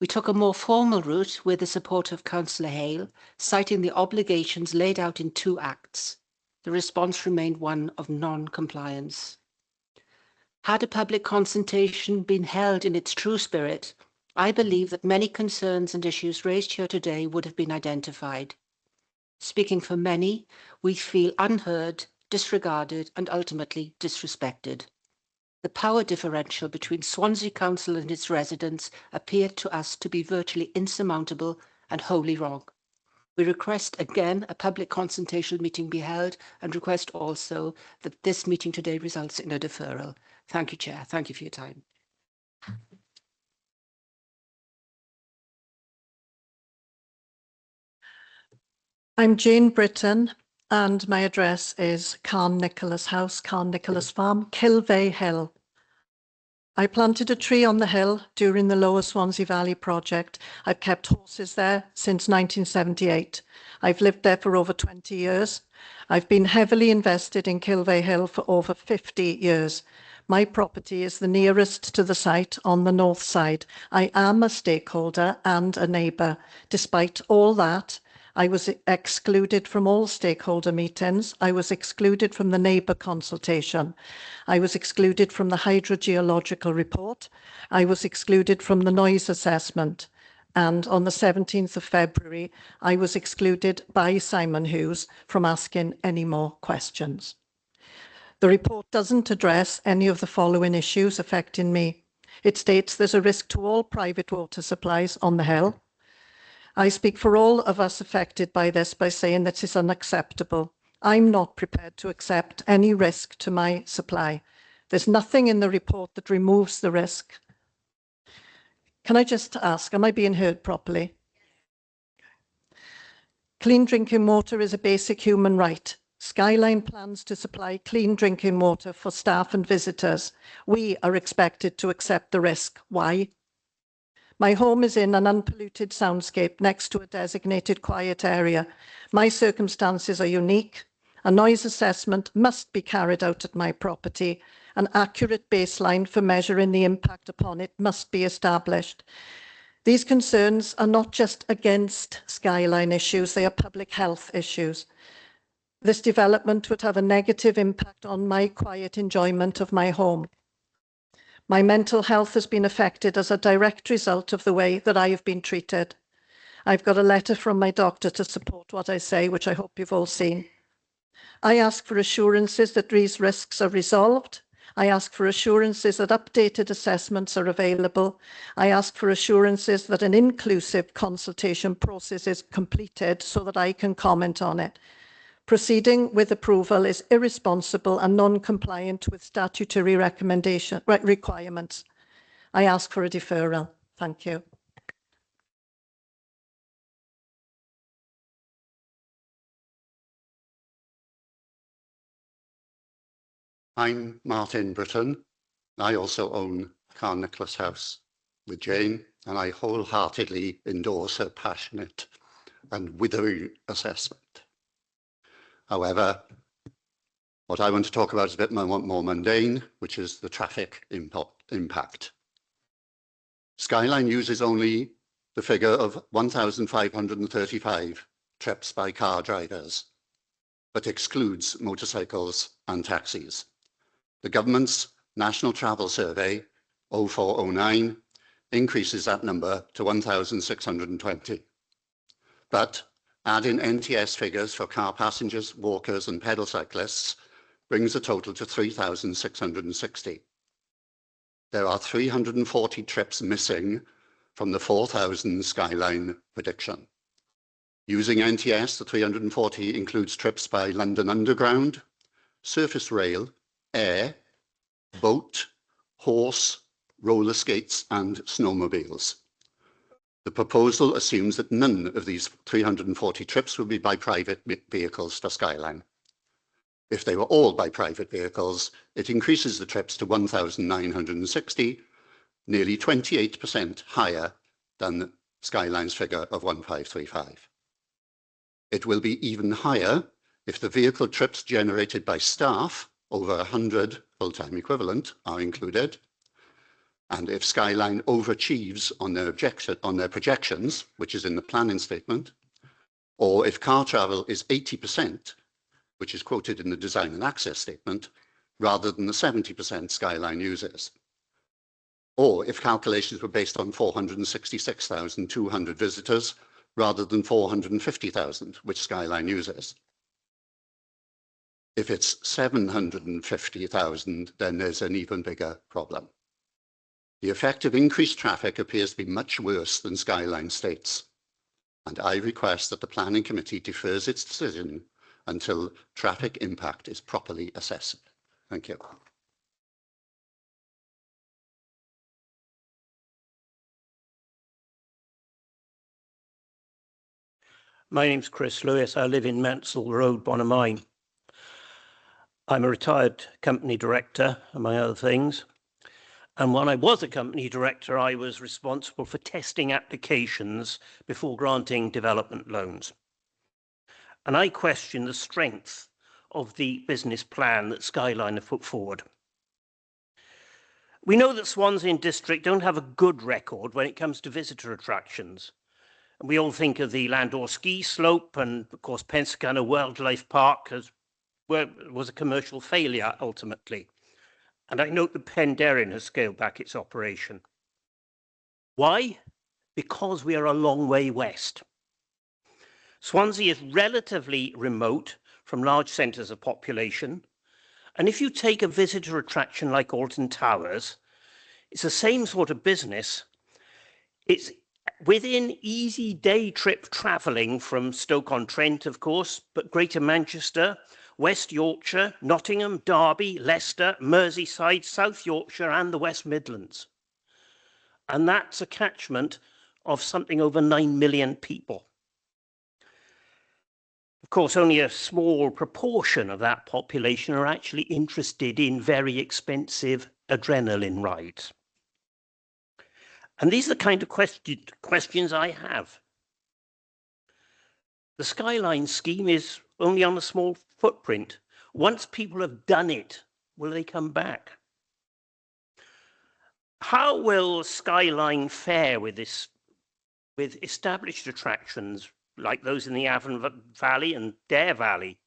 We took a more formal route with the support of Councillor Hale, citing the obligations laid out in 2 acts. The response remained one of non-compliance. Had a public consultation been held in its true spirit, I believe that many concerns and issues raised here today would have been identified. Speaking for many, we feel unheard, disregarded, and ultimately disrespected. The power differential between Swansea Council and its residents appeared to us to be virtually insurmountable and wholly wrong. We request again a public consultation meeting be held and request also that this meeting today results in a deferral. Thank you, Chair. Thank you for your time. I'm Jane Britton and my address is Carn Nicholas House, Carn Nicholas Farm, Kilvey Hill. I planted a tree on the hill during the Lower Swansea Valley project. I've kept horses there since 1978. I've lived there for over 20 years. I've been heavily invested in Kilvey Hill for over 50 years. My property is the nearest to the site on the north side. I am a stakeholder and a neighbour. Despite all that, I was excluded from all stakeholder meetings. I was excluded from the neighbour consultation. I was excluded from the hydrogeological report. I was excluded from the noise assessment. And on the 17th of February, I was excluded by Simon Hughes from asking any more questions. The report doesn't address any of the following issues affecting me. It states there's a risk to all private water supplies on the hill. I speak for all of us affected by this by saying that it's unacceptable. I'm not prepared to accept any risk to my supply. There's nothing in the report that removes the risk. Can I just ask, am I being heard properly? Clean drinking water is a basic human right. Skyline plans to supply clean drinking water for staff and visitors. We are expected to accept the risk. Why? My home is in an unpolluted soundscape next to a designated quiet area. My circumstances are unique. A noise assessment must be carried out at my property. An accurate baseline for measuring the impact upon it must be established. These concerns are not just against Skyline issues, they are public health issues. This development would have a negative impact on my quiet enjoyment of my home. My mental health has been affected as a direct result of the way that I have been treated. I've got a letter from my doctor to support what I say, which I hope you've all seen. I ask for assurances that these risks are resolved. I ask for assurances that updated assessments are available. I ask for assurances that an inclusive consultation process is completed so that I can comment on it. Proceeding with approval is irresponsible and non-compliant with statutory requirements. I ask for a deferral. Thank you. I'm Martin Britton. I also own Carl Nicholas House with Jane, and I wholeheartedly endorse her passionate and withering assessment. However, what I want to talk about is a bit more mundane, which is the traffic impact. Skyline uses only the figure of 1,535 trips by car drivers, but excludes motorcycles and taxis. The government's National Travel Survey 0409 increases that number to 1,620. But add in NTS figures for car passengers, walkers and pedal cyclists brings the total to 3,660. There are 340 trips missing from the 4,000 Skyline prediction. Using NTS, the 340 includes trips by London Underground, surface rail, air, boat, horse, roller skates and snowmobiles. The proposal assumes that none of these 340 trips will be by private vehicles for Skyline. If they were all by private vehicles, it increases the trips to 1,960, nearly 28% higher than Skyline's figure of 1,535. It will be even higher if the vehicle trips generated by staff, over 100 full-time equivalent, are included, and if Skyline overachieves on their projections, which is in the planning statement, or if car travel is 80%, which is quoted in the design and access statement, rather than the 70% Skyline uses. Or if calculations were based on 466,200 visitors, rather than 450,000, which Skyline uses. If it's 750,000, then there's an even bigger problem. The effect of increased traffic appears to be much worse than Skyline states, and I request that the Planning Committee defers its decision until traffic impact is properly assessed. Thank you. My name's Chris Lewis. I live in Mansell Road, Bonamine. I'm a retired company director, among other things. And when I was a company director, I was responsible for testing applications before granting development loans. And I question the strength of the business plan that Skyline have put forward. We know that Swansea District don't have a good record when it comes to visitor attractions. And we all think of the Landor ski slope, and of course Pensacana Wildlife Park was a commercial failure ultimately. And I note that Penderyn has scaled back its operation. Why? Because we are a long way west. Swansea is relatively remote from large centres of population. And if you take a visitor attraction like Alton Towers, it's the same sort of business. It's within easy day trip travelling from Stoke-on-Trent, of course, but Greater Manchester, West Yorkshire, Nottingham, Derby, Leicester, Merseyside, South Yorkshire and the West Midlands. And that's a catchment of something over 9 million people. Of course, only a small proportion of that population are actually interested in very expensive adrenaline rides. And these are the kind of questions I have. The Skyline scheme is only on a small footprint. Once people have done it, will they come back? How will Skyline fare with this with established attractions like those in the Avon Valley and Dare Valley?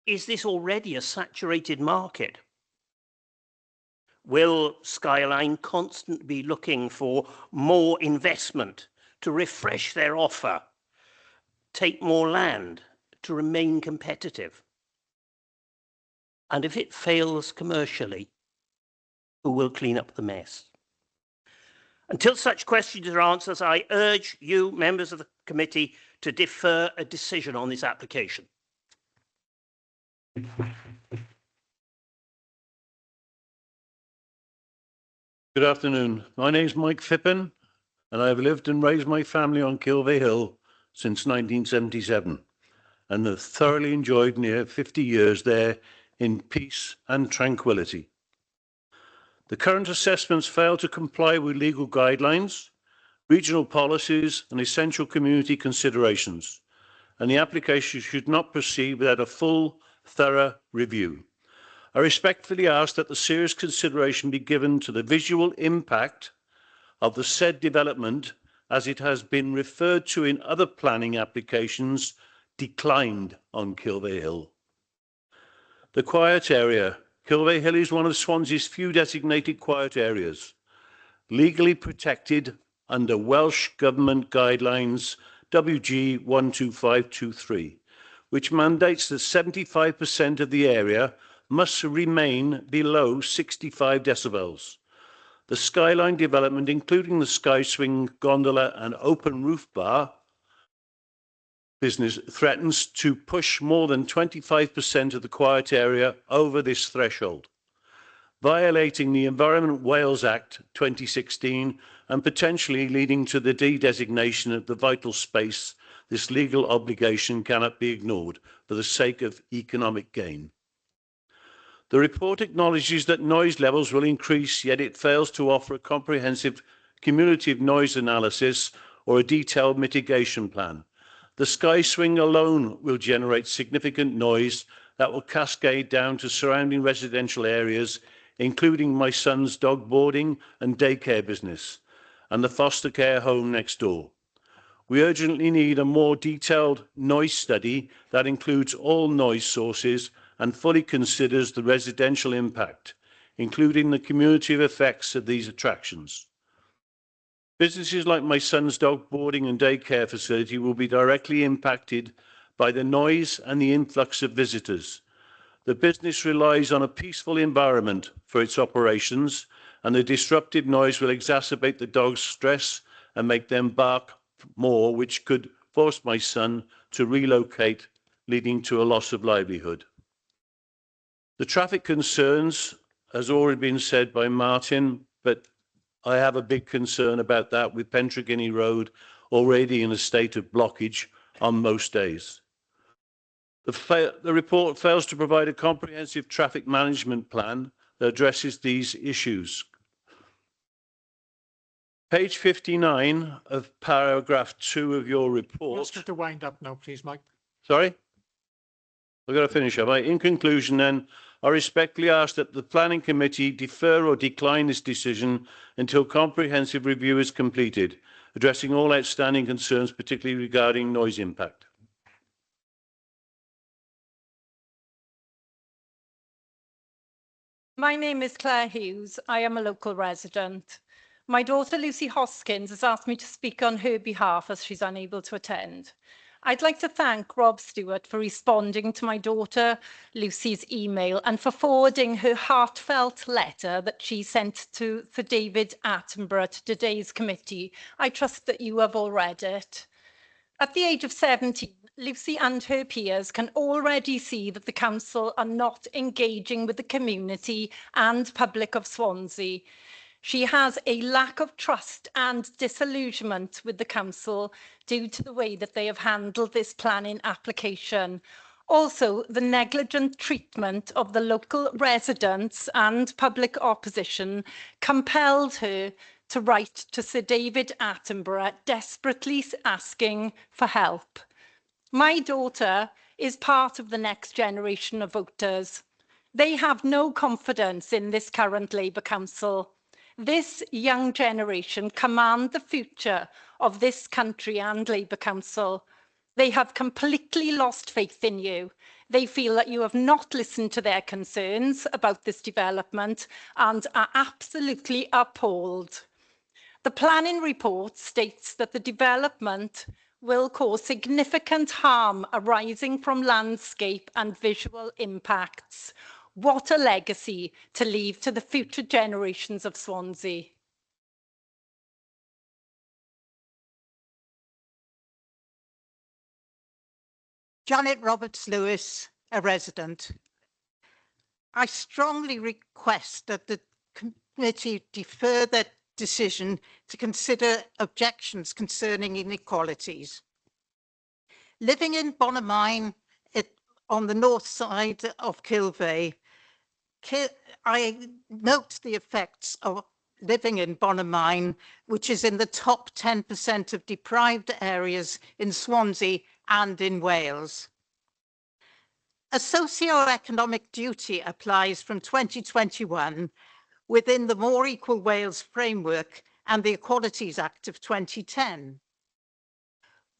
Is this already a saturated market? Will Skyline constantly be looking for more investment to refresh their offer, take more land to remain competitive? And if it fails commercially, who will clean up the mess? Until such questions are answered, I urge you, members of the committee, to defer a decision on this application. Good afternoon. My name is Mike Phippen, and I have lived and raised my family on Kilvey Hill since 1977, and have thoroughly enjoyed near 50 years there in peace and tranquility. The current assessments fail to comply with legal guidelines, regional policies, and essential community considerations, and the application should not proceed without a full, thorough review. I respectfully ask that the serious consideration be given to the visual impact of the said development, as it has been referred to in other planning applications declined on Kilvey Hill. The quiet area. Kilvey Hill is one of Swansea's few designated quiet areas, legally protected under Welsh Government Guidelines WG 12523, which mandates that 75% of the area must remain below 65 decibels. The Skyline development, including the Sky Swing gondola and open roof bar business, threatens to push more than 25% of the quiet area over this threshold, violating the Environment Wales Act 2016 and potentially leading to the de-designation of the vital space. This legal obligation cannot be ignored for the sake of economic gain. The report acknowledges that noise levels will increase, yet it fails to offer a comprehensive cumulative noise analysis or a detailed mitigation plan. The Sky Swing alone will generate significant noise that will cascade down to surrounding residential areas, including my son's dog boarding and daycare business, and the foster care home next door. We urgently need a more detailed noise study that includes all noise sources and fully considers the residential impact, including the cumulative effects of these attractions. Businesses like my son's dog boarding and daycare facility will be directly impacted by the noise and the influx of visitors. The business relies on a peaceful environment for its operations, and the disruptive noise will exacerbate the dog's stress and make them bark more, which could force my son to relocate, leading to a loss of livelihood. The traffic concerns has already been said by Martin, but I have a big concern about that, with Pentraguinea Road already in a state of blockage on most days. The report fails to provide a comprehensive traffic management plan that addresses these issues. Page 59 of paragraph 2 of your report. Let's get to wind up now, please, Mike. Sorry? I've got to finish up. In conclusion, then, I respectfully ask that the Planning Committee defer or decline this decision until comprehensive review is completed, addressing all outstanding concerns, particularly regarding noise impact. My name is Claire Hughes. I am a local resident. My daughter Lucy Hoskins has asked me to speak on her behalf as she's unable to attend. I'd like to thank Rob Stewart for responding to my daughter Lucy's email and for forwarding her heartfelt letter that she sent to Sir David Attenborough to today's committee. I trust that you have all read it. At the age of 17, Lucy and her peers can already see that the council are not engaging with the community and public of Swansea. She has a lack of trust and disillusionment with the council due to the way that they have handled this planning application. Also, the negligent treatment of the local residents and public opposition compelled her to write to Sir David Attenborough, desperately asking for help. My daughter is part of the next generation of voters. They have no confidence in this current Labour Council. This young generation command the future of this country and Labour Council. They have completely lost faith in you. They feel that you have not listened to their concerns about this development and are absolutely appalled. The planning report states that the development will cause significant harm arising from landscape and visual impacts. What a legacy to leave to the future generations of Swansea. Janet Roberts-Lewis, a resident. I strongly request that the committee defer their decision to consider objections concerning inequalities. Living in Bonamine on the north side of Kilvey, I note the effects of living in Bonamine, which is in the top 10% of deprived areas in Swansea and in Wales. A socio-economic duty applies from 2021 within the More Equal Wales framework and the Equalities Act of 2010.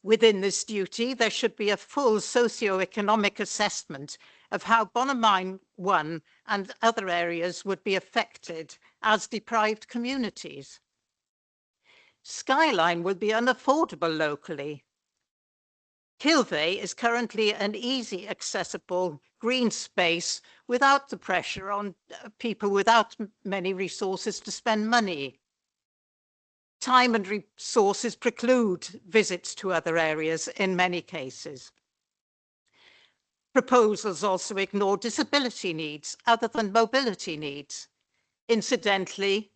Within this duty, there should be a full socio-economic assessment of how Bonamine 1 and other areas would be affected as deprived communities. Skyline would be unaffordable locally. Kilvey is currently an easy accessible green space without the pressure on people without many resources to spend money. Time and resources preclude visits to other areas in many cases. Proposals also ignore disability needs other than mobility needs. Incidentally,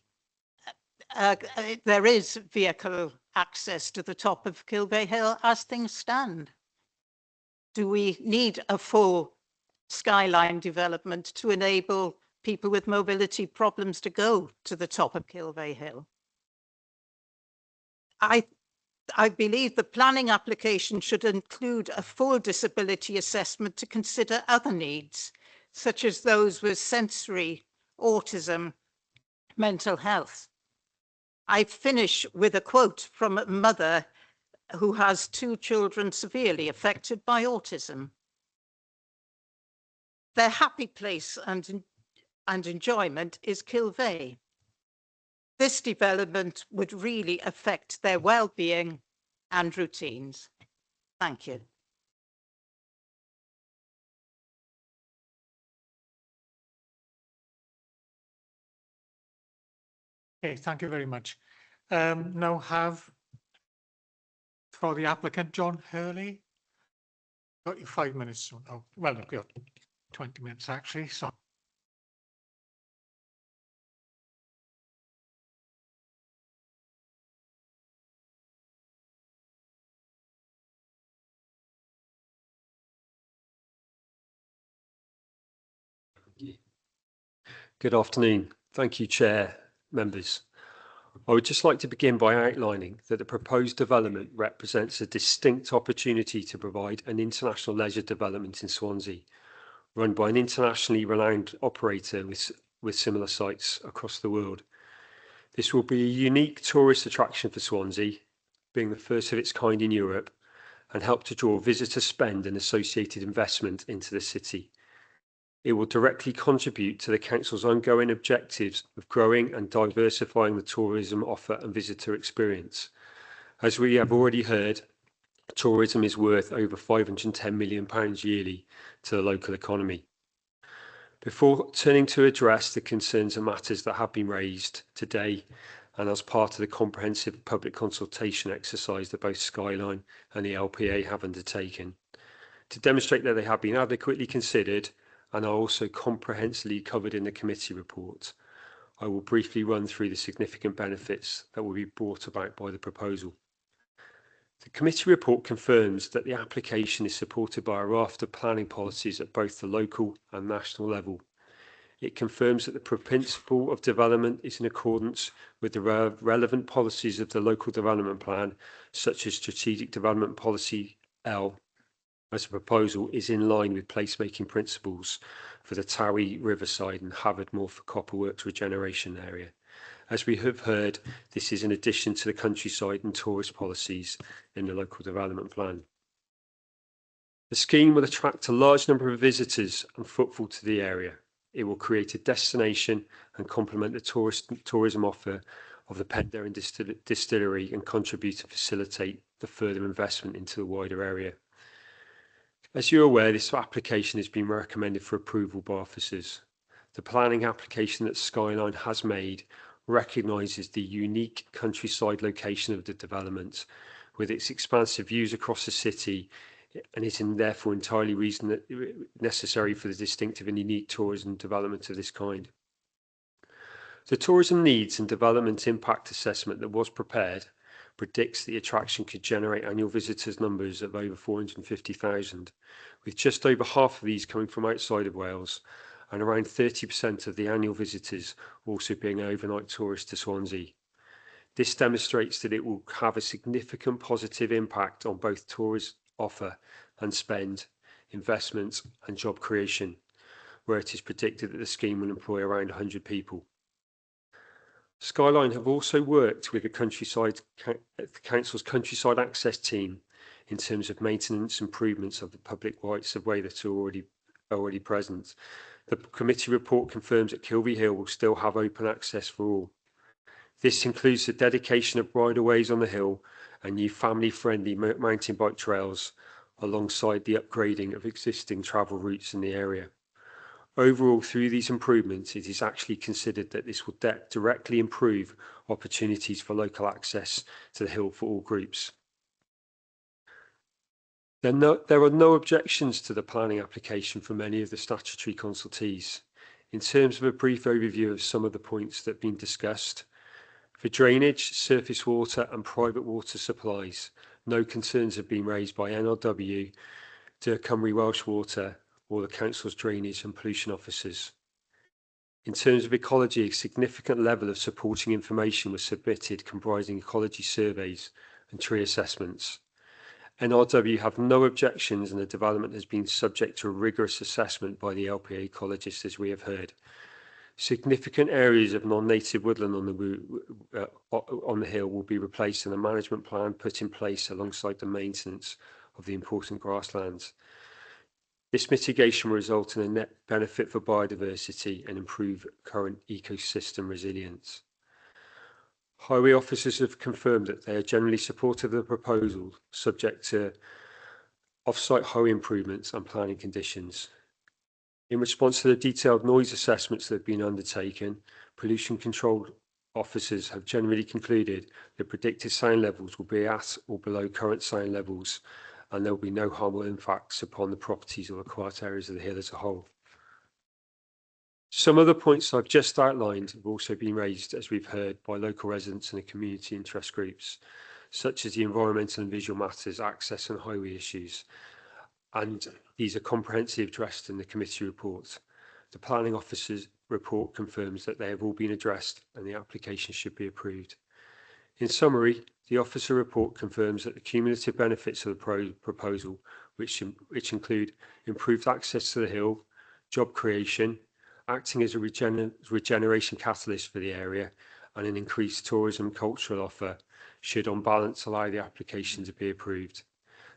there is vehicle access to the top of Kilvey Hill as things stand. Do we need a full skyline development to enable people with mobility problems to go to the top of Kilvey Hill? I believe the planning application should include a full disability assessment to consider other needs, such as those with sensory, autism, mental health. I finish with a quote from a mother who has 2 children severely affected by autism. Their happy place and enjoyment is Kilvey. This development would really affect their well-being and routines. Thank you. Okay, thank you very much. Now have for the applicant, John Hurley. Got you 5 minutes. Oh, well, I've got 20 minutes actually. So. Good afternoon. Thank you, Chair, members. I would just like to begin by outlining that the proposed development represents a distinct opportunity to provide an international leisure development in Swansea, run by an internationally renowned operator with similar sites across the world. This will be a unique tourist attraction for Swansea, being the first of its kind in Europe, and help to draw visitor spend and associated investment into the city. It will directly contribute to the Council's ongoing objectives of growing and diversifying the tourism offer and visitor experience. As we have already heard, tourism is worth over £510 million yearly to the local economy. Before turning to address the concerns and matters that have been raised today, and as part of the comprehensive public consultation exercise that both Skyline and the LPA have undertaken, to demonstrate that they have been adequately considered and are also comprehensively covered in the committee report, I will briefly run through the significant benefits that will be brought about by the proposal. The committee report confirms that the application is supported by a raft of planning policies at both the local and national level. It confirms that the principle of development is in accordance with the relevant policies of the local development plan, such as Strategic Development Policy L, as a proposal is in line with placemaking principles for the Towie, Riverside and Havermore for Copperworks regeneration area, As we have heard, this is in addition to the countryside and tourist policies in the local development plan. The scheme will attract a large number of visitors and footfall to the area. It will create a destination and complement the tourism offer of the Penderyn distillery and contribute to facilitate the further investment into the wider area. As you're aware, this application has been recommended for approval by officers. The planning application that Skyline has made recognises the unique countryside location of the development, with its expansive views across the city, and is therefore entirely necessary for the distinctive and unique tourism development of this kind. The tourism needs and development impact assessment that was prepared predicts the attraction could generate annual visitors numbers of over 450,000, with just over half of these coming from outside of Wales, and around 30% of the annual visitors also being overnight tourists to Swansea. This demonstrates that it will have a significant positive impact on both tourist offer and spend, investment and job creation, where it is predicted that the scheme will employ around 100 people. Skyline have also worked with the Council's Countryside Access team in terms of maintenance improvements of the public rights of way that are already present. The committee report confirms that Kilvey Hill will still have open access for all. This includes the dedication of bridleways on the hill and new family-friendly mountain bike trails, alongside the upgrading of existing travel routes in the area. Overall, through these improvements, it is actually considered that this will directly improve opportunities for local access to the hill for all groups. There are no objections to the planning application from any of the statutory consultees. In terms of a brief overview of some of the points that have been discussed, for drainage, surface water and private water supplies, no concerns have been raised by NRW, to Cymru Welsh Water or the Council's drainage and pollution officers. In terms of ecology, a significant level of supporting information was submitted comprising ecology surveys and tree assessments. NRW have no objections, and the development has been subject to a rigorous assessment by the LPA ecologists, as we have heard. Significant areas of non-native woodland on the hill will be replaced, and a management plan put in place alongside the maintenance of the important grasslands. This mitigation will result in a net benefit for biodiversity and improve current ecosystem resilience. Highway officers have confirmed that they are generally supportive of the proposal, subject to off-site highway improvements and planning conditions. In response to the detailed noise assessments that have been undertaken, pollution control officers have generally concluded that predicted sound levels will be at or below current sound levels, and there will be no harmful impacts upon the properties or the quiet areas of the hill as a whole. Some of the points I've just outlined have also been raised, as we've heard, by local residents and the community interest groups, such as the environmental and visual matters, access and highway issues, and these are comprehensively addressed in the committee report. The planning officer's report confirms that they have all been addressed and the application should be approved. In summary, the officer report confirms that the cumulative benefits of the proposal, which include improved access to the hill, job creation, acting as a regeneration catalyst for the area, and an increased tourism cultural offer, should on balance allow the application to be approved.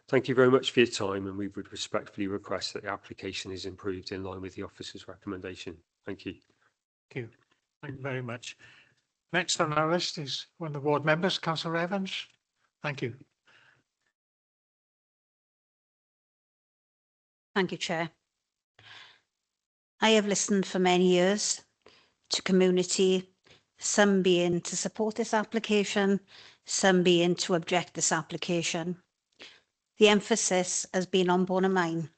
Thank you very much for your time, and we would respectfully request that the application is approved in line with the officer's recommendation. Thank you. Thank you. Thank you very much. Next on our list is one of the ward members, Councillor Evans. Thank you. Thank you, Chair. I have listened for many years to community, some being to support this application, some being to object this application. The emphasis has been on Bournemouth,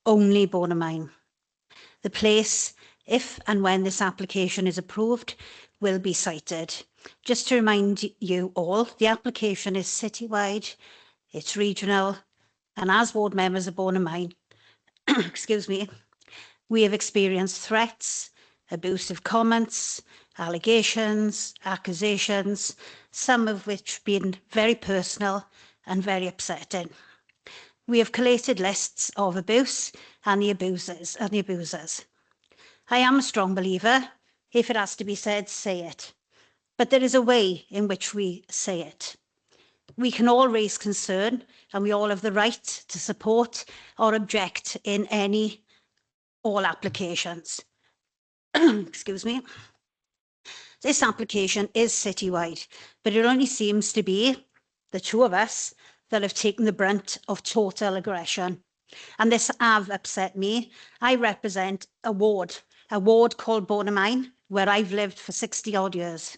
only Bournemouth. The place, if and when this application is approved, will be cited. Just to remind you all, the application is citywide, it's regional, and as ward members of Bournemouth, excuse me, we have experienced threats, abusive comments, allegations, accusations, some of which been very personal and very upsetting. We have collated lists of abuse and the abusers. I am a strong believer. If it has to be said, say it. but there is a way in which we say it. We can all raise concern, and we all have the right to support or object in all applications. Excuse me. This application is citywide, but it only seems to be the two of us that have taken the brunt of total aggression. And this have upset me. I represent a ward called Bonamine, where I've lived for 60 odd years.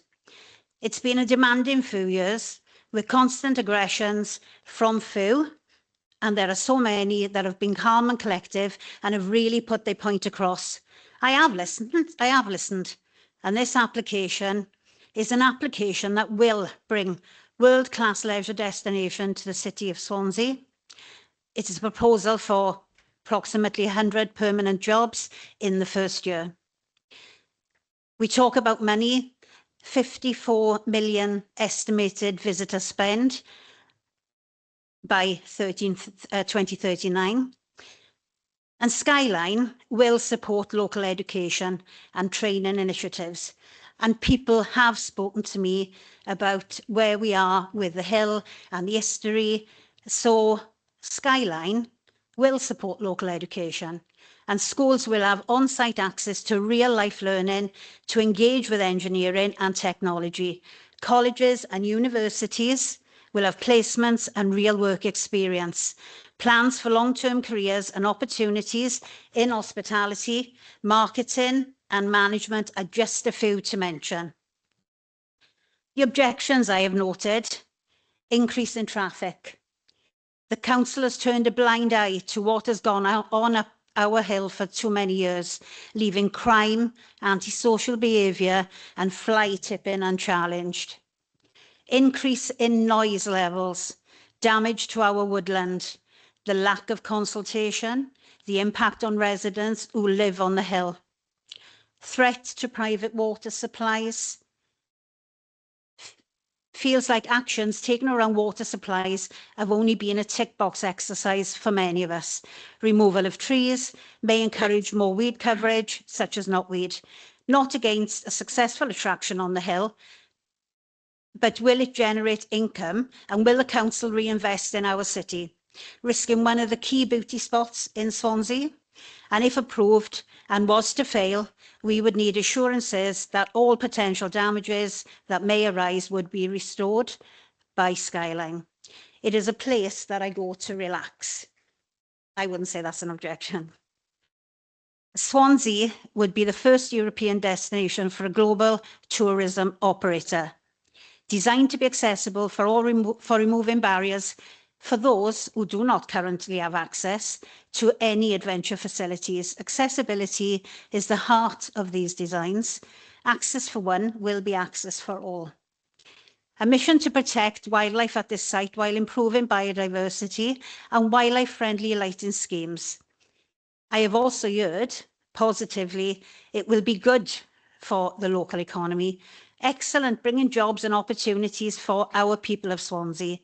It's been a demanding few years with constant aggressions from few, and there are so many that have been calm and collective and have really put their point across. I have listened, and this application is an application that will bring world-class leisure destination to the city of Swansea. It is a proposal for approximately 100 permanent jobs in the first year. We talk about money, 54 million estimated visitor spend by 2039. And Skyline will support local education and training initiatives. And people have spoken to me about where we are with the hill and the history. So Skyline will support local education, and schools will have on-site access to real-life learning to engage with engineering and technology. Colleges and universities will have placements and real work experience. Plans for long-term careers and opportunities in hospitality, marketing and management are just a few to mention. The objections I have noted: increase in traffic. The council has turned a blind eye to what has gone on up our hill for too many years, leaving crime, antisocial behaviour and fly tipping unchallenged. Increase in noise levels, damage to our woodland, the lack of consultation, the impact on residents who live on the hill. Threat to private water supplies. Feels like actions taken around water supplies have only been a tick box exercise for many of us. Removal of trees may encourage more weed coverage, such as knotweed. Not against a successful attraction on the hill, but will it generate income, and will the council reinvest in our city, risking one of the key beauty spots in Swansea? And if approved and was to fail, we would need assurances that all potential damages that may arise would be restored by Skyline. It is a place that I go to relax. I wouldn't say that's an objection. Swansea would be the first European destination for a global tourism operator, designed to be accessible for removing barriers for those who do not currently have access to any adventure facilities. Accessibility is the heart of these designs. Access for one will be access for all. A mission to protect wildlife at this site while improving biodiversity and wildlife-friendly lighting schemes. I have also heard, positively, it will be good for the local economy. Excellent, bringing jobs and opportunities for our people of Swansea.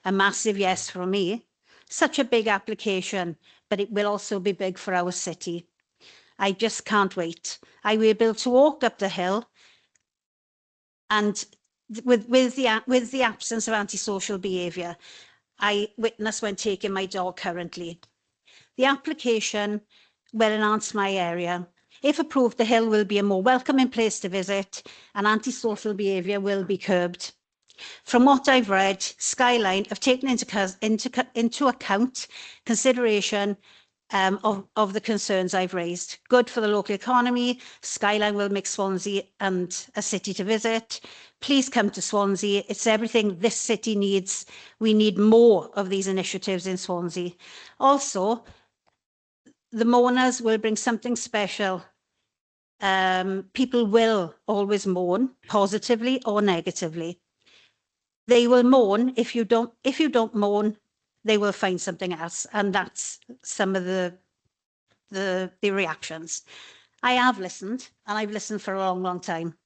A massive yes from me. Such a big application, but it will also be big for our city. I just can't wait. I will be able to walk up the hill, and with the absence of antisocial behaviour I witness when taking my dog currently. The application will enhance my area. If approved, the hill will be a more welcoming place to visit, and antisocial behaviour will be curbed. From what I've read, Skyline have taken into account consideration of the concerns I've raised. Good for the local economy. Skyline will make Swansea and a city to visit. Please come to Swansea. It's everything this city needs. We need more of these initiatives in Swansea. Also, the mourners will bring something special. People will always mourn, positively or negatively. They will mourn. If you don't mourn, they will find something else, and that's some of the reactions. I have listened, and I've listened for a long, long time.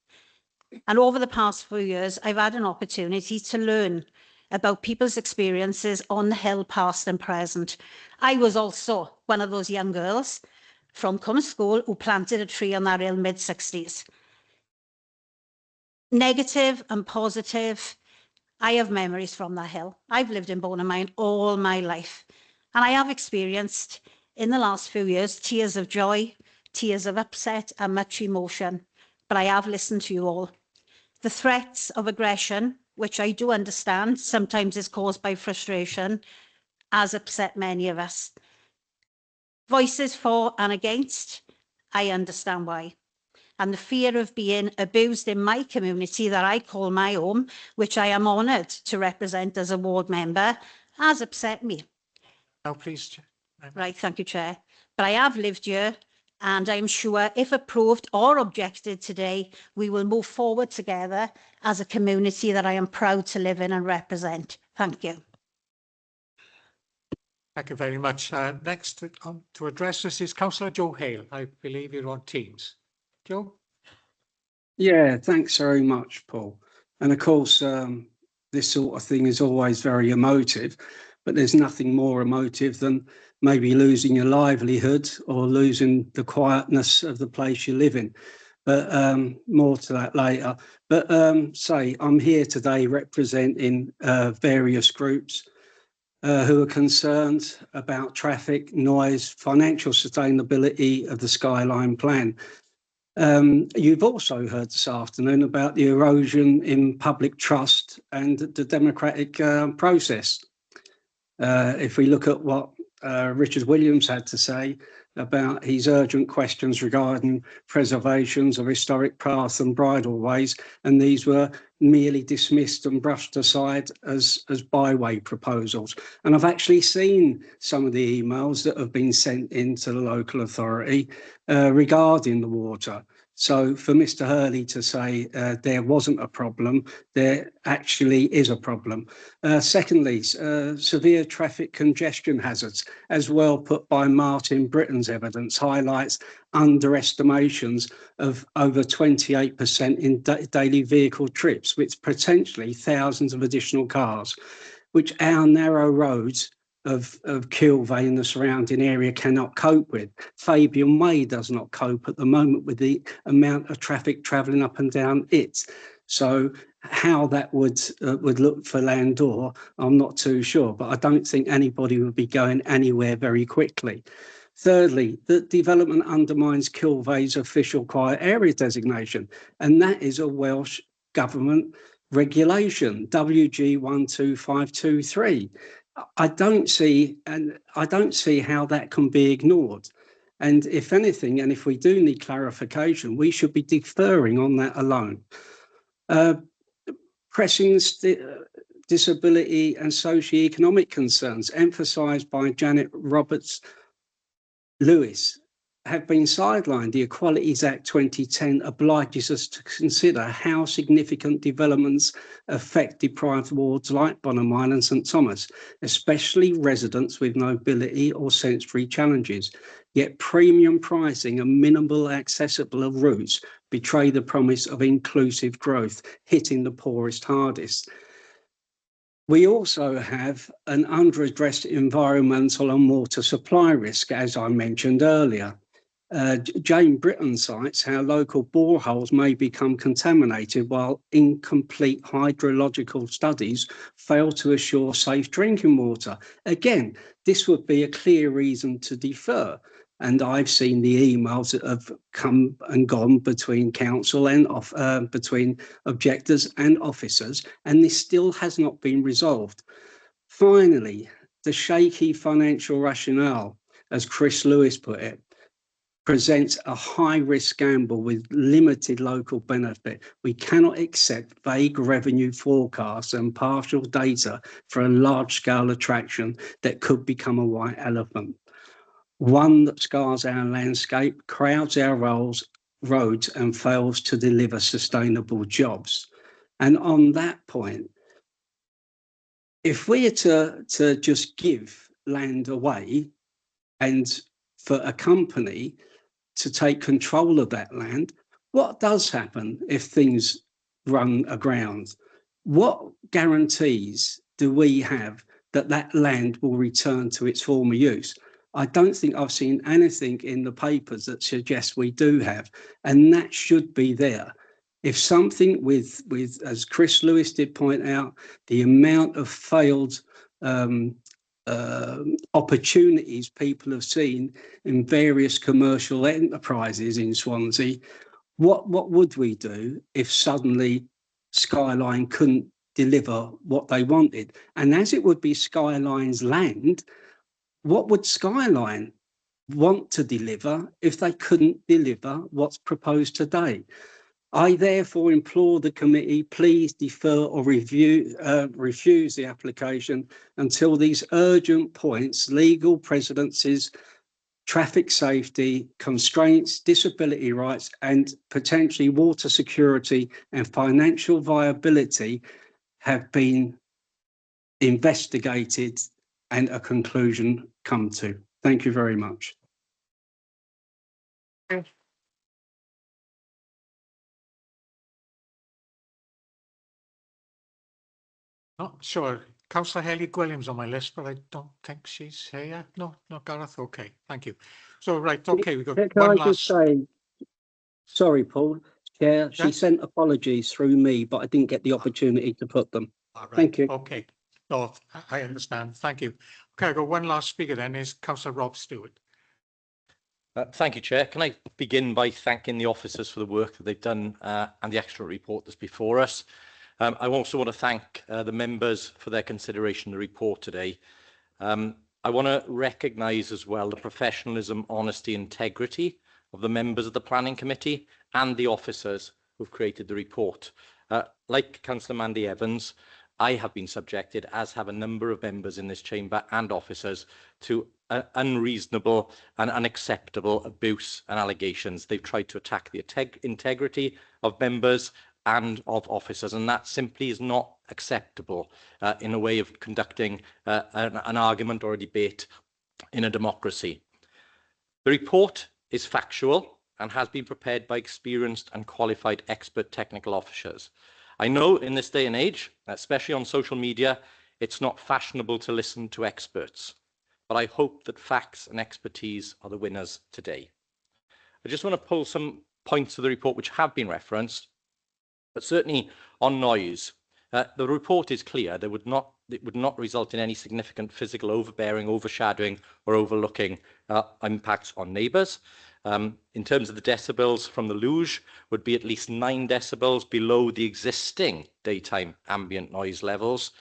And over the past few years, I've had an opportunity to learn about people's experiences on the hill, past and present. I was also one of those young girls from Cwm School who planted a tree on that hill mid-60s. negative and positive. I have memories from that hill. I've lived in Bournemouth all my life, and I have experienced in the last few years tears of joy, tears of upset and much emotion, but I have listened to you all. The threats of aggression, which I do understand sometimes is caused by frustration, has upset many of us. Voices for and against, I understand why. And the fear of being abused in my community that I call my home, which I am honoured to represent as a ward member, has upset me. Now, please. Chair. Right, thank you, Chair. But I have lived here, and I'm sure if approved or objected today, we will move forward together as a community that I am proud to live in and represent. Thank you. Thank you very much. Next to address this is Councillor Joe Hale. I believe you're on Teams. Joe? Yeah, thanks very much, Paul. And of course, this sort of thing is always very emotive, but there's nothing more emotive than maybe losing your livelihood or losing the quietness of the place you live in. But more to that later. But say, I'm here today representing various groups who are concerned about traffic, noise, financial sustainability of the Skyline plan. You've also heard this afternoon about the erosion in public trust and the democratic process. If we look at what Richard Williams had to say about his urgent questions regarding preservations of historic paths and bridleways, and these were merely dismissed and brushed aside as byway proposals. And I've actually seen some of the emails that have been sent into the local authority regarding the water. So for Mr. Hurley to say there wasn't a problem, there actually is a problem. Secondly, severe traffic congestion hazards, as well put by Martin Britton's evidence, highlights underestimations of over 28% in daily vehicle trips, with potentially thousands of additional cars, which our narrow roads of Kilvey and the surrounding area cannot cope with. Fabian Way does not cope at the moment with the amount of traffic travelling up and down it. So how that would look for Landor, I'm not too sure, but I don't think anybody would be going anywhere very quickly. Thirdly, the development undermines Kilvey's official quiet area designation, and that is a Welsh government regulation, WG 12523. I don't see how that can be ignored. And if anything, and if we do need clarification, we should be deferring on that alone. Pressing disability and socio-economic concerns emphasised by Janet Roberts-Lewis have been sidelined. The Equalities Act 2010 obliges us to consider how significant developments affect deprived wards like Bonham Island and St Thomas, especially residents with mobility or sensory challenges. Yet premium pricing and minimal accessible routes betray the promise of inclusive growth, hitting the poorest hardest. We also have an underaddressed environmental and water supply risk, as I mentioned earlier. Jane Britton cites how local boreholes may become contaminated while incomplete hydrological studies fail to assure safe drinking water. Again, this would be a clear reason to defer. And I've seen the emails that have come and gone between council and between objectors and officers, and this still has not been resolved. Finally, the shaky financial rationale, as Chris Lewis put it, presents a high-risk gamble with limited local benefit. We cannot accept vague revenue forecasts and partial data for a large-scale attraction that could become a white elephant. One that scars our landscape, crowds our roads and fails to deliver sustainable jobs. And on that point, if we are to just give land away and for a company to take control of that land, what does happen if things run aground? What guarantees do we have that that land will return to its former use? I don't think I've seen anything in the papers that suggests we do have, and that should be there. If something with as Chris Lewis did point out, the amount of failed opportunities people have seen in various commercial enterprises in Swansea, what would we do if suddenly Skyline couldn't deliver what they wanted? And as it would be Skyline's land, what would Skyline want to deliver if they couldn't deliver what's proposed today? I therefore implore the committee, please defer or refuse the application until these urgent points, legal precedences, traffic safety, constraints, disability rights, and potentially water security and financial viability have been investigated and a conclusion come to. Thank you very much. Not sure. Councillor Haley Williams on my list, but I don't think she's here yet. No, not Gareth. Okay, thank you. So, right, okay, we've got Can one I last... just say, sorry, Paul, Chair, she Yes? sent apologies through me, but I didn't get the opportunity to put them. All right, Thank you. okay. No, I understand. Thank you. Okay, I've got one last speaker then, is Councillor Rob Stewart. Thank you, Chair. Can I begin by thanking the officers for the work that they've done and the excellent report that's before us. I also want to thank the members for their consideration of the report today. I want to recognise as well the professionalism, honesty, integrity of the members of the Planning Committee and the officers who've created the report. Like Councillor Mandy Evans, I have been subjected, as have a number of members in this chamber and officers, to unreasonable and unacceptable abuse and allegations. They've tried to attack the integrity of members and of officers, and that simply is not acceptable in a way of conducting an argument or a debate in a democracy. The report is factual and has been prepared by experienced and qualified expert technical officers. I know in this day and age, especially on social media, it's not fashionable to listen to experts, but I hope that facts and expertise are the winners today. I just want to pull some points of the report which have been referenced, but certainly on noise. The report is clear. It would not result in any significant physical overbearing, overshadowing or overlooking impacts on neighbours. In terms of the decibels from the luge, would be at least 9 decibels below the existing daytime ambient noise levels.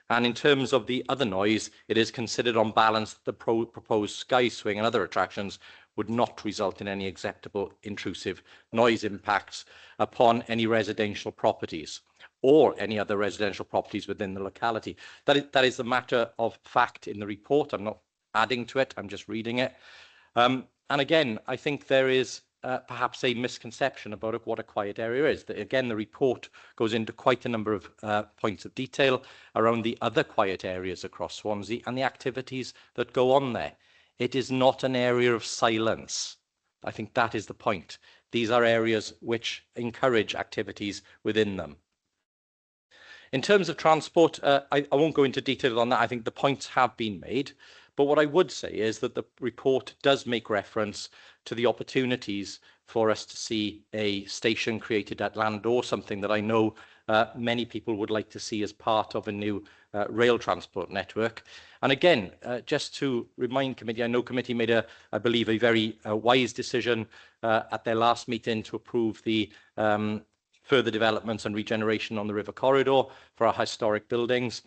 And in terms of the other noise, it is considered on balance that the proposed sky swing and other attractions would not result in any acceptable intrusive noise impacts upon any residential properties or any other residential properties within the locality. That is a matter of fact in the report. I'm not adding to it, I'm just reading it. And again, I think there is perhaps a misconception about what a quiet area is. Again, the report goes into quite a number of points of detail around the other quiet areas across Swansea and the activities that go on there. It is not an area of silence. I think that is the point. These are areas which encourage activities within them. In terms of transport, I won't go into detail on that. I think the points have been made. But what I would say is that the report does make reference to the opportunities for us to see a station created at Landor, something that I know many people would like to see as part of a new rail transport network. And again, just to remind committee, I know committee made I believe, a very wise decision at their last meeting to approve the further developments and regeneration on the river corridor for our historic buildings.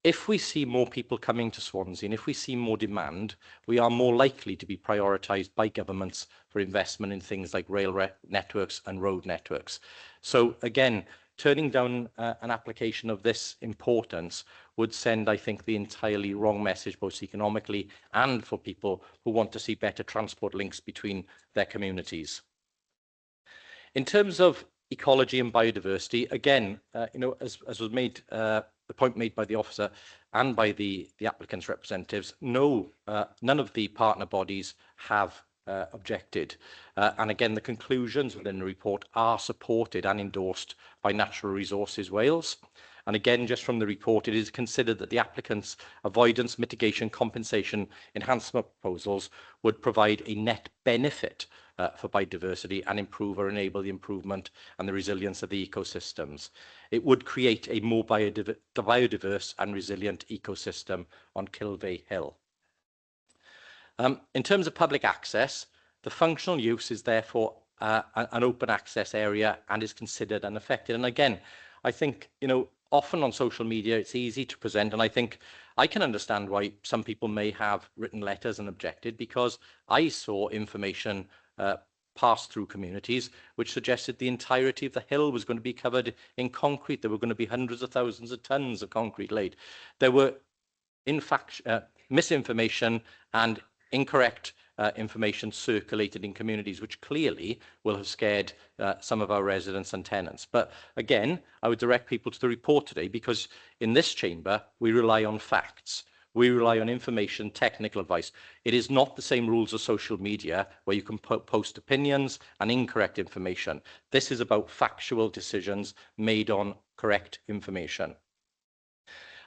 If we see more people coming to Swansea and if we see more demand, we are more likely to be prioritised by governments for investment in things like rail networks and road networks. So again, turning down an application of this importance would send, I think, the entirely wrong message, both economically and for people who want to see better transport links between their communities. In terms of ecology and biodiversity, again, as was made, the point made by the officer and by the applicant's representatives, none of the partner bodies have objected. And again, the conclusions within the report are supported and endorsed by Natural Resources Wales. And again, just from the report, it is considered that the applicant's avoidance, mitigation, compensation, enhancement proposals would provide a net benefit for biodiversity and improve or enable the improvement and the resilience of the ecosystems. It would create a more biodiverse and resilient ecosystem on Kilvey Hill. In terms of public access, the functional use is therefore an open access area and is considered unaffected. And again, I think, often on social media, it's easy to present, and I think I can understand why some people may have written letters and objected, because I saw information passed through communities which suggested the entirety of the hill was going to be covered in concrete. There were going to be hundreds of thousands of tons of concrete laid. There were, in fact, misinformation and incorrect information circulated in communities, which clearly will have scared some of our residents and tenants. But again, I would direct people to the report today, because in this chamber, we rely on facts. We rely on information, technical advice. It is not the same rules of social media where you can post opinions and incorrect information. This is about factual decisions made on correct information.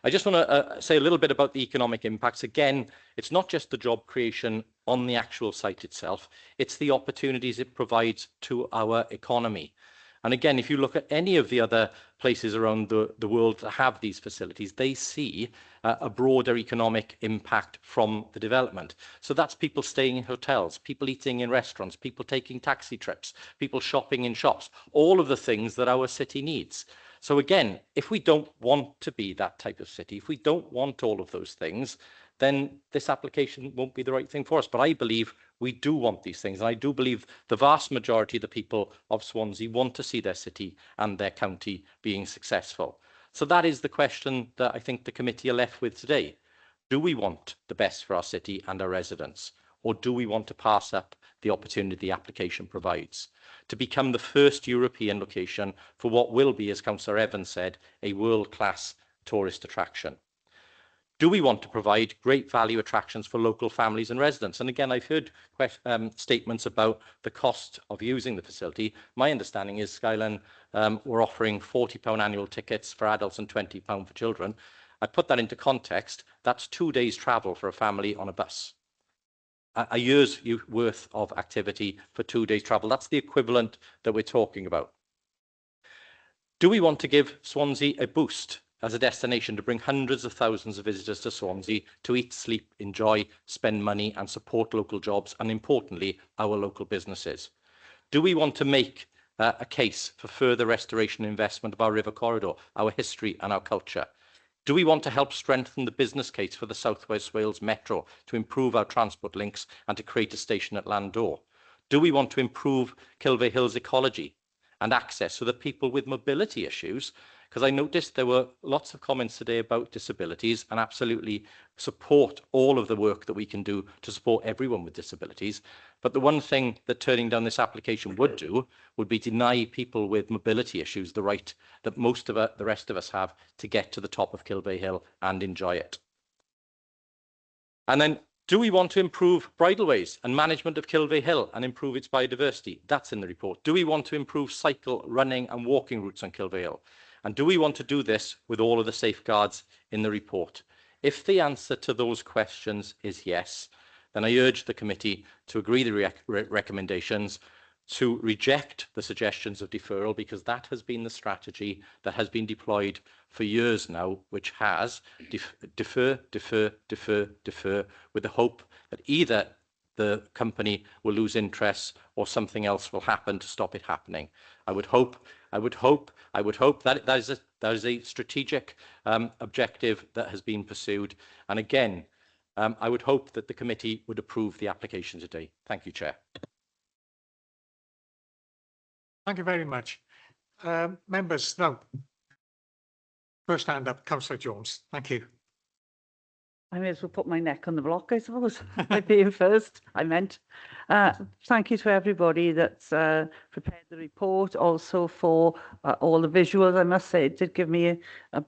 I just want to say a little bit about the economic impacts. Again, it's not just the job creation on the actual site itself, it's the opportunities it provides to our economy. And again, if you look at any of the other places around the world that have these facilities, they see a broader economic impact from the development. So that's people staying in hotels, people eating in restaurants, people taking taxi trips, people shopping in shops, all of the things that our city needs. So again, if we don't want to be that type of city, if we don't want all of those things, then this application won't be the right thing for us. But I believe we do want these things. And I do believe the vast majority of the people of Swansea want to see their city and their county being successful. So that is the question that I think the committee are left with today. Do we want the best for our city and our residents? Or do we want to pass up the opportunity the application provides to become the first European location for what will be, as Councillor Evans said, a world-class tourist attraction? Do we want to provide great value attractions for local families and residents? And again, I've heard statements about the cost of using the facility. My understanding is Skyline were offering £40 annual tickets for adults and £20 for children. I put that into context. That's 2 days travel for a family on a bus. A year's worth of activity for 2 days travel. That's the equivalent that we're talking about. Do we want to give Swansea a boost as a destination to bring hundreds of thousands of visitors to Swansea to eat, sleep, enjoy, spend money and support local jobs and, importantly, our local businesses? Do we want to make a case for further restoration and investment of our river corridor, our history and our culture? Do we want to help strengthen the business case for the South West Wales Metro to improve our transport links and to create a station at Landor? Do we want to improve Kilvey Hill's ecology and access so that people with mobility issues, because I noticed there were lots of comments today about disabilities, and absolutely support all of the work that we can do to support everyone with disabilities. But the one thing that turning down this application would do would be deny people with mobility issues the right that most of the rest of us have to get to the top of Kilvey Hill and enjoy it. And then, do we want to improve bridleways and management of Kilvey Hill and improve its biodiversity? That's in the report. Do we want to improve cycle, running and walking routes on Kilvey Hill? And do we want to do this with all of the safeguards in the report? If the answer to those questions is yes, then I urge the committee to agree the recommendations, to reject the suggestions of deferral, because that has been the strategy that has been deployed for years now, which has defer, with the hope that either the company will lose interest or something else will happen to stop it happening. I would hope that that is a strategic objective that has been pursued. And again, I would hope that the committee would approve the application today. Thank you, Chair. Thank you very much. Members, now, first hand up, Councillor Jones. Thank you. I may as well put my neck on the block, I suppose, by being first, I meant. Thank you to everybody that's prepared the report, also for all the visuals. I must say, it did give me a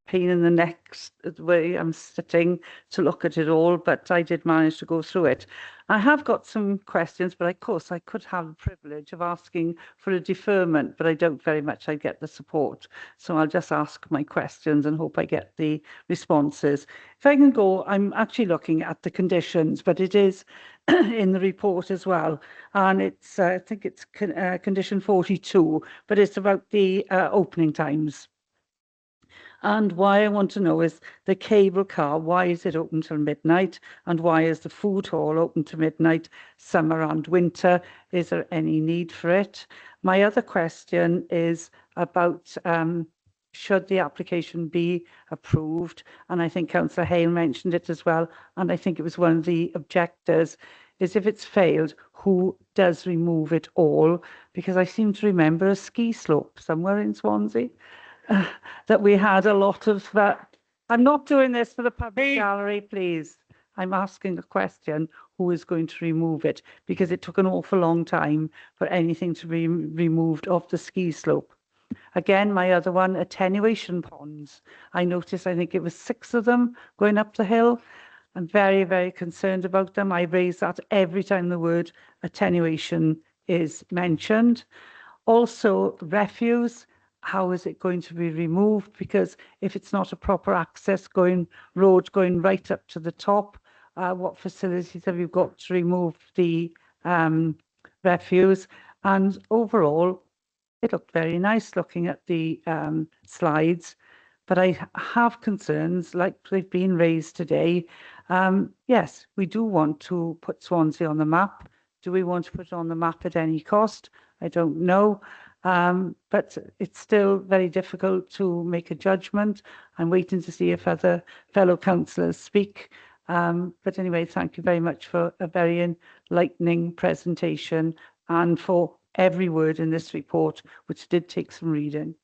pain in the neck the way I'm sitting to look at it all, but I did manage to go through it. I have got some questions, but of course I could have the privilege of asking for a deferment, but I don't very much I get the support. So I'll just ask my questions and hope I get the responses. If I can go, I'm actually looking at the conditions, but it is in the report as well. And it's, I think it's condition 42, but it's about the opening times. And why I want to know is the cable car, why is it open till midnight? And why is the food hall open to midnight, summer and winter? Is there any need for it? My other question is about should the application be approved? And I think Councillor Hale mentioned it as well. And I think it was one of the objectors is if it's failed, who does remove it all? Because I seem to remember a ski slope somewhere in Swansea. That we had a lot of that. I'm not doing this for the public gallery, please. I'm asking a question, who is going to remove it? Because it took an awful long time for anything to be removed off the ski slope. Again, my other one, attenuation ponds. I noticed, I think it was 6 of them going up the hill. I'm very, very concerned about them. I raise that every time the word attenuation is mentioned. Also, refuse. How is it going to be removed? Because if it's not a proper access road going right up to the top, what facilities have you got to remove the refuse? And overall, it looked very nice looking at the slides, but I have concerns like they've been raised today. Yes, we do want to put Swansea on the map. Do we want to put it on the map at any cost? I don't know. But it's still very difficult to make a judgment. I'm waiting to see if other fellow councillors speak. But anyway, thank you very much for a very enlightening presentation and for every word in this report, which did take some reading.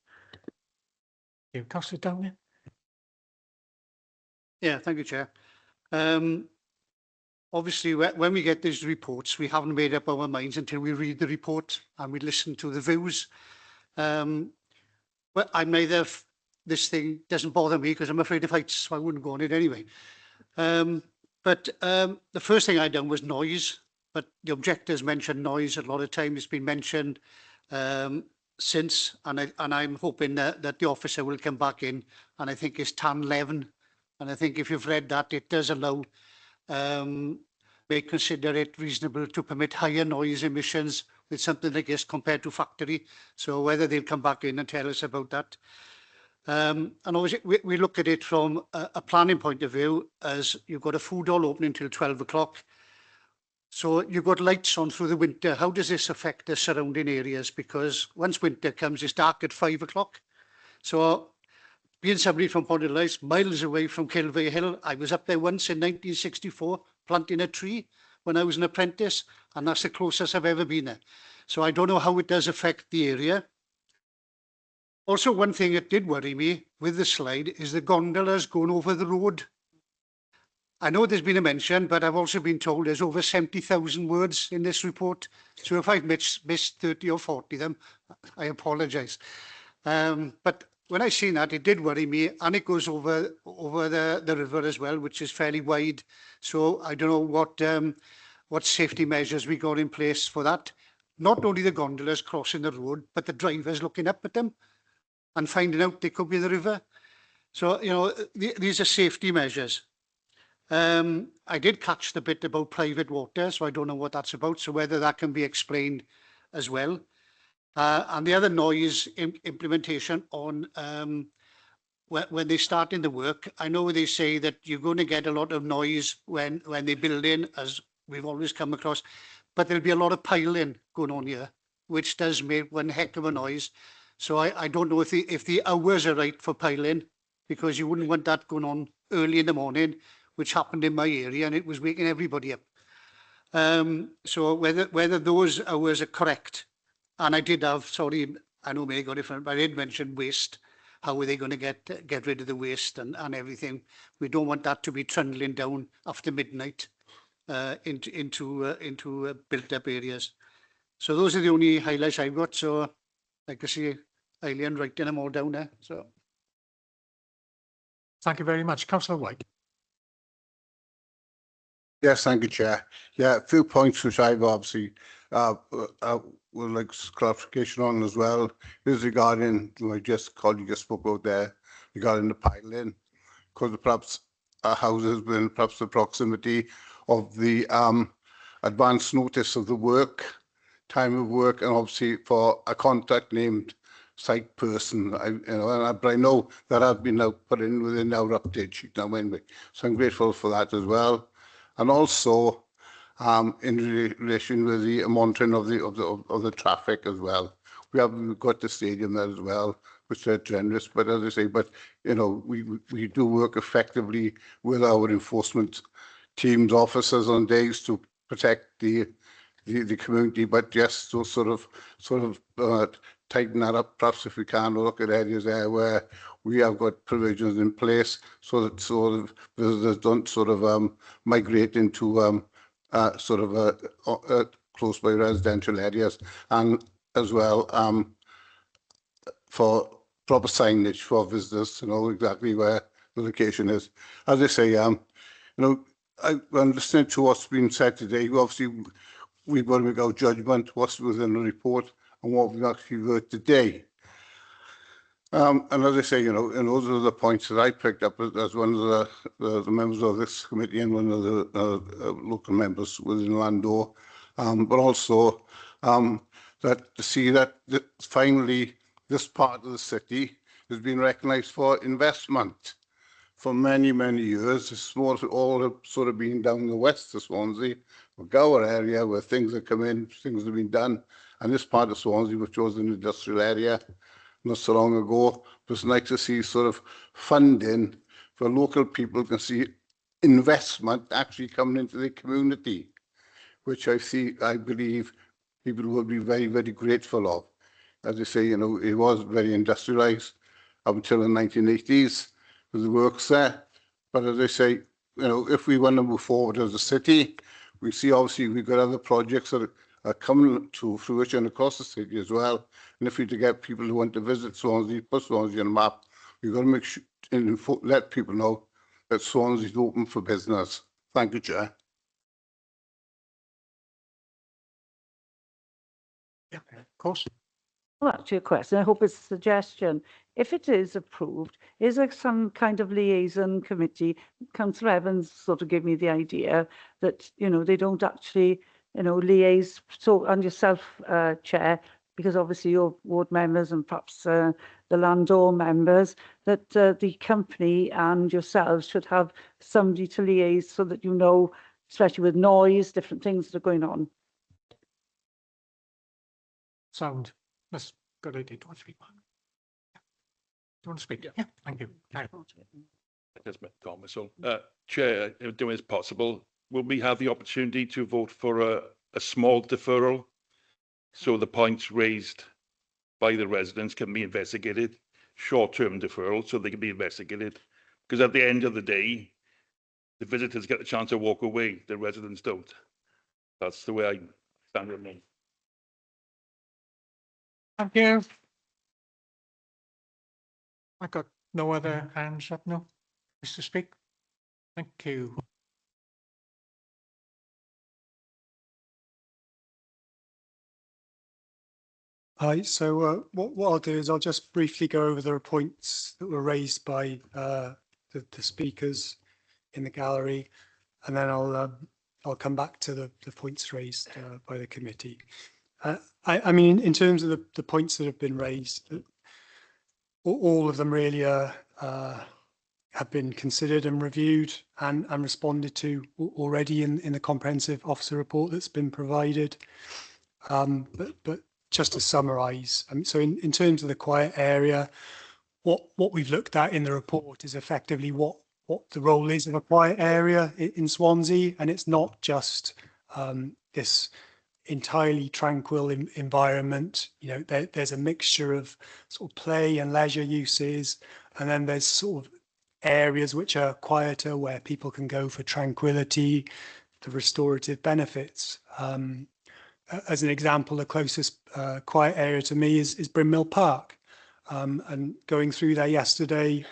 You, Councillor Downey. Yeah, thank you, Chair. Obviously, when we get these reports, we haven't made up our minds until we read the report and we listen to the views. Well, I'm neither, this thing doesn't bother me because I'm afraid of heights, so I wouldn't go on it anyway. But the first thing I done was noise, but the objectors mentioned noise a lot of time. It's been mentioned since, and I'm hoping that the officer will come back in, and I think it's TAN 11. And I think if you've read that, it does allow may consider it reasonable to permit higher noise emissions with something like this compared to factory. So whether they'll come back in and tell us about that. And obviously we look at it from a planning point of view, as you've got a food hall open until 12 o'clock. So you've got lights on through the winter. How does this affect the surrounding areas? Because once winter comes, it's dark at 5 o'clock. So being somebody from Pontylice, miles away from Kilvey Hill, I was up there once in 1964 planting a tree when I was an apprentice, and that's the closest I've ever been there. So I don't know how it does affect the area. Also, one thing that did worry me with the slide is the gondolas going over the road. I know there's been a mention, but I've also been told there's over 70,000 words in this report. So if I've missed 30 or 40 of them, I apologise. But when I seen that, it did worry me, and it goes over the river as well, which is fairly wide. So I don't know what safety measures we got in place for that. Not only the gondolas crossing the road, but the drivers looking up at them and finding out they could be in the river. So, you know, these are safety measures. I did catch the bit about private water, so I don't know what that's about. So whether that can be explained as well. And the other noise implementation on when they start in the work. I know they say that you're going to get a lot of noise when they build in, as we've always come across, but there'll be a lot of piling going on here, which does make one heck of a noise. So I don't know if the hours are right for piling, because you wouldn't want that going on early in the morning, which happened in my area, and it was waking everybody up. So whether those hours are correct. And I did have, sorry, I know may got different, but I did mention waste. How are they going to get rid of the waste and everything? We don't want that to be trundling down after midnight into built-up areas. So those are the only highlights I've got. So like I see Eileen writing them all down there. So Thank you very much. Councillor White. Yes, thank you, Chair. Yeah, a few points which I've obviously would like clarification on as well is regarding my colleague just spoke about there regarding the piling, because perhaps our houses within perhaps the proximity of the advance notice of the work, time of work, and obviously for a contact named site person. But I know that I've been now put in within our update sheet now anyway, so I'm grateful for that as well. And also in relation with the monitoring of the traffic as well. We've got the stadium there as well, which are generous. But as I say, we do work effectively with our enforcement teams, officers on days to protect the community. But yes, to sort of tighten that up, perhaps if we can look at areas there where we have got provisions in place so that visitors don't migrate into close by residential areas, and as well for proper signage for visitors to know exactly where the location is. As I say, I'm listening to what's been said today. Obviously, we've got to make our judgment what's within the report and what we've actually heard today. And as I say, and those are the points that I picked up as one of the members of this committee and one of the local members within Landor, but also that to see that finally this part of the city has been recognised for investment for many, many years. It's all sort of been down the west of Swansea, or Gower area, where things have come in, things have been done, and this part of Swansea, which was an industrial area not so long ago, it was nice to see sort of funding for local people can see investment actually coming into the community, which I believe people will be very, very grateful of. As I say, it was very industrialised up until the 1980s with the works there. But as I say, if we want to move forward as a city, we see obviously we've got other projects that are coming to fruition across the city as well. And if we to get people who want to visit Swansea, put Swansea on the map, we've got to make sure and let people know that Swansea is open for business. Thank you, Chair. Yeah, of course. Well, that's your question. I hope it's a suggestion. If it is approved, is there some kind of liaison committee? Councillor Evans sort of gave me the idea that, they don't actually, liaise. So, and yourself, Chair, because obviously you're ward members and perhaps the Landor members, that the company and yourselves should have somebody to liaise so that especially with noise, different things that are going on. Sound. That's a good idea. Do you want to speak? Do you want to speak? Yeah. Thank you. Just make a comment. So, Chair, if doing as possible, will we have the opportunity to vote for a small deferral so the points raised by the residents can be investigated, short-term deferral so they can be investigated? Because at the end of the day, the visitors get the chance to walk away, the residents don't. That's the way I stand with me. Thank you. I've got no other hands up now. Mr. Speak. Thank you. Hi, so what I'll do is I'll just briefly go over the points that were raised by the speakers in the gallery, and then I'll come back to the points raised by the committee. I mean, in terms of the points that have been raised, all of them really have been considered and reviewed and responded to already in the comprehensive officer report that's been provided. But just to summarise, so in terms of the quiet area, what we've looked at in the report is effectively what the role is of a quiet area in Swansea, and it's not just this entirely tranquil environment. There's a mixture of sort of play and leisure uses, and then there's sort of areas which are quieter where people can go for tranquility, the restorative benefits. As an example, the closest quiet area to me is Brynmill Park, and going through there yesterday,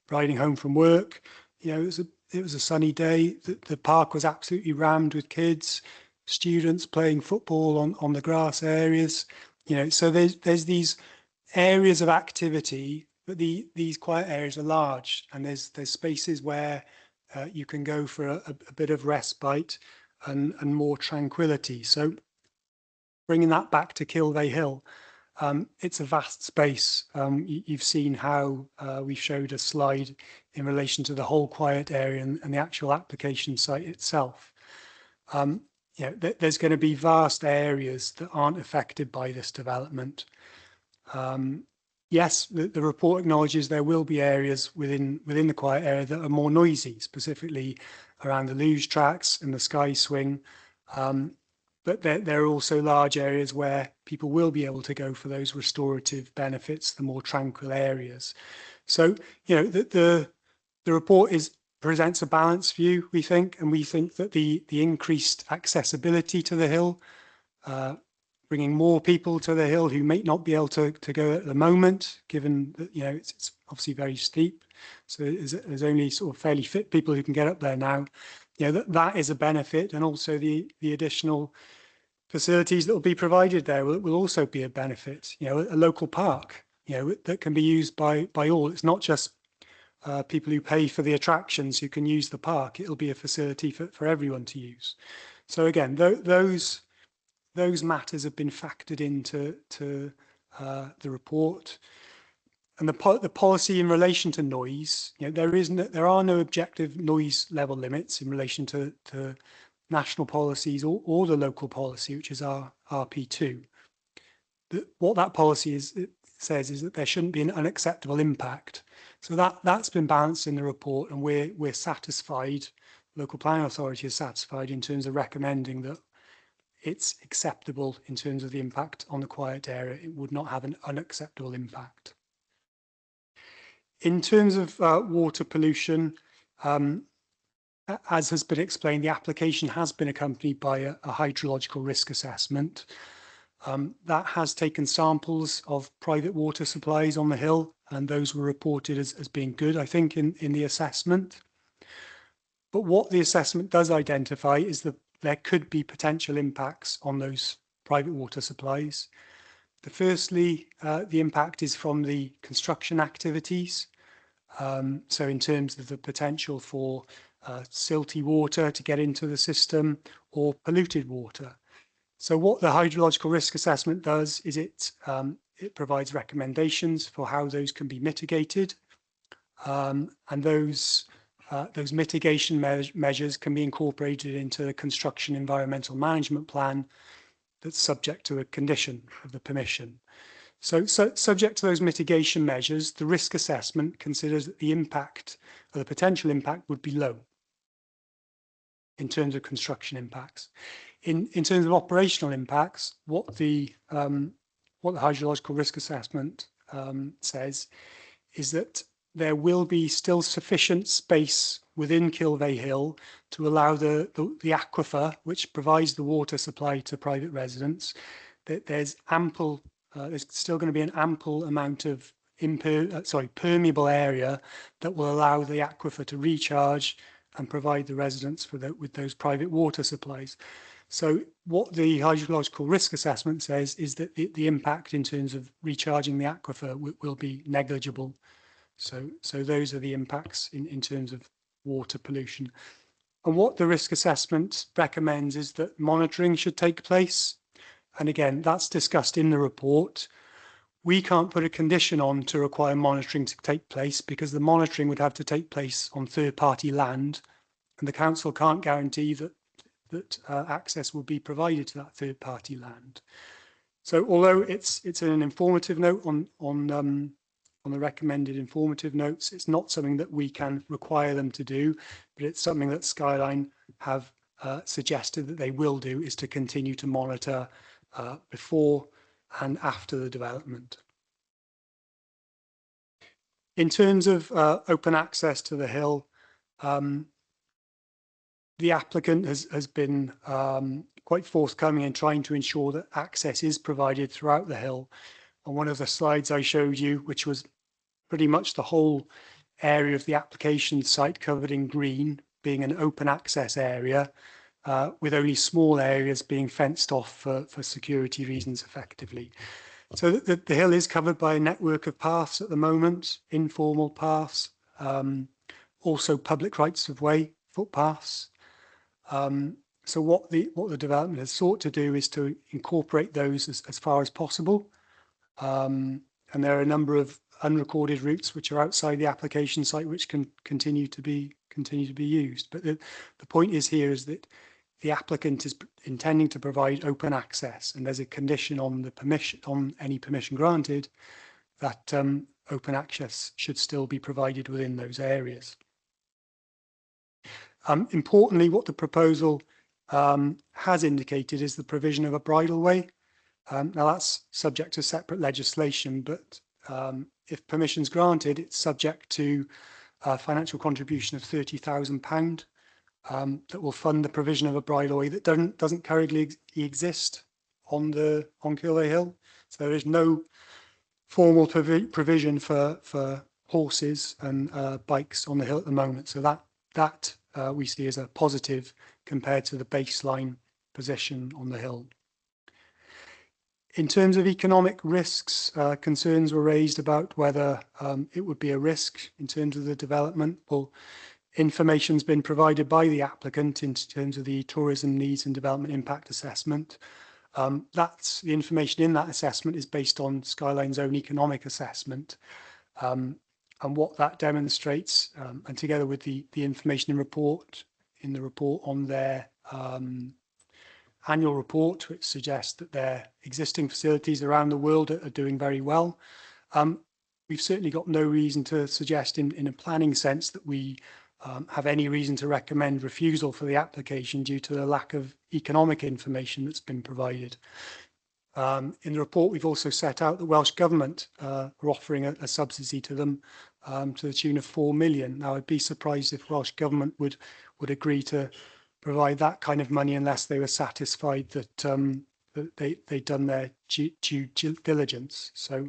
riding home from work. You know, it was a sunny day. The park was absolutely rammed with kids, students playing football on the grass areas. You know, so there's these areas of activity, but these quiet areas are large, and there's spaces where you can go for a bit of respite and more tranquility. So bringing that back to Kilvey Hill, it's a vast space. You've seen how we showed a slide in relation to the whole quiet area and the actual application site itself. Yeah, there's going to be vast areas that aren't affected by this development. Yes, the report acknowledges there will be areas within the quiet area that are more noisy, specifically around the luge tracks and the sky swing. But there are also large areas where people will be able to go for those restorative benefits, the more tranquil areas. So, you know, the report presents a balanced view, we think, and we think that the increased accessibility to the hill, bringing more people to the hill who may not be able to go at the moment, given that, you know, it's obviously very steep. So there's only sort of fairly fit people who can get up there now. You know, that is a benefit, and also the additional facilities that will be provided there will also be a benefit. You know, a local park, you know, that can be used by all. It's not just people who pay for the attractions who can use the park. It'll be a facility for everyone to use. So again, those matters have been factored into the report. And the policy in relation to noise, you know, there are no objective noise level limits in relation to national policies or the local policy, which is our RP2. What that policy says is that there shouldn't be an unacceptable impact. So that's been balanced in the report, and we're satisfied. Local planning authority is satisfied in terms of recommending that it's acceptable in terms of the impact on the quiet area. It would not have an unacceptable impact. In terms of water pollution, as has been explained, the application has been accompanied by a hydrological risk assessment. That has taken samples of private water supplies on the hill, and those were reported as being good, I think, in the assessment. But what the assessment does identify is that there could be potential impacts on those private water supplies. Firstly, the impact is from the construction activities. So in terms of the potential for silty water to get into the system or polluted water. So what the hydrological risk assessment does is it provides recommendations for how those can be mitigated, and those mitigation measures can be incorporated into the construction environmental management plan that's subject to a condition of the permission. So subject to those mitigation measures, the risk assessment considers that the impact, or the potential impact, would be low in terms of construction impacts. In terms of operational impacts, what the hydrological risk assessment says is that there will be still sufficient space within Kilvey Hill to allow the aquifer, which provides the water supply to private residents, that there's still going to be an ample amount of permeable area that will allow the aquifer to recharge and provide the residents with those private water supplies. So what the hydrological risk assessment says is that the impact in terms of recharging the aquifer will be negligible. So those are the impacts in terms of water pollution. And what the risk assessment recommends is that monitoring should take place. And again, that's discussed in the report. We can't put a condition on to require monitoring to take place because the monitoring would have to take place on third-party land, and the council can't guarantee that access will be provided to that third-party land. So although it's an informative note on the recommended informative notes, it's not something that we can require them to do, but it's something that Skyline have suggested that they will do, is to continue to monitor before and after the development. In terms of open access to the hill, the applicant has been quite forthcoming in trying to ensure that access is provided throughout the hill. On one of the slides I showed you, which was pretty much the whole area of the application site covered in green being an open access area, with only small areas being fenced off for security reasons effectively. So the hill is covered by a network of paths at the moment, informal paths, also public rights of way, footpaths. So what the development has sought to do is to incorporate those as far as possible. And there are a number of unrecorded routes which are outside the application site which can continue to be used. But the point is here is that the applicant is intending to provide open access, and there's a condition on the permission, on any permission granted, that open access should still be provided within those areas. Importantly, what the proposal has indicated is the provision of a bridleway. Now that's subject to separate legislation, but if permission's granted, it's subject to a financial contribution of £30,000 that will fund the provision of a bridleway that doesn't currently exist on Kilvey Hill. So there is no formal provision for horses and bikes on the hill at the moment. So that we see as a positive compared to the baseline position on the hill. In terms of economic risks, concerns were raised about whether it would be a risk in terms of the development. Well, information's been provided by the applicant in terms of the tourism needs and development impact assessment. That's the information in that assessment is based on Skyline's own economic assessment. And what that demonstrates, and together with the information in the report on their annual report, which suggests that their existing facilities around the world are doing very well. We've certainly got no reason to suggest in a planning sense that we have any reason to recommend refusal for the application due to the lack of economic information that's been provided. In the report, we've also set out the Welsh Government are offering a subsidy to them to the tune of 4 million. Now, I'd be surprised if Welsh Government would agree to provide that kind of money unless they were satisfied that, that they'd done their due diligence. So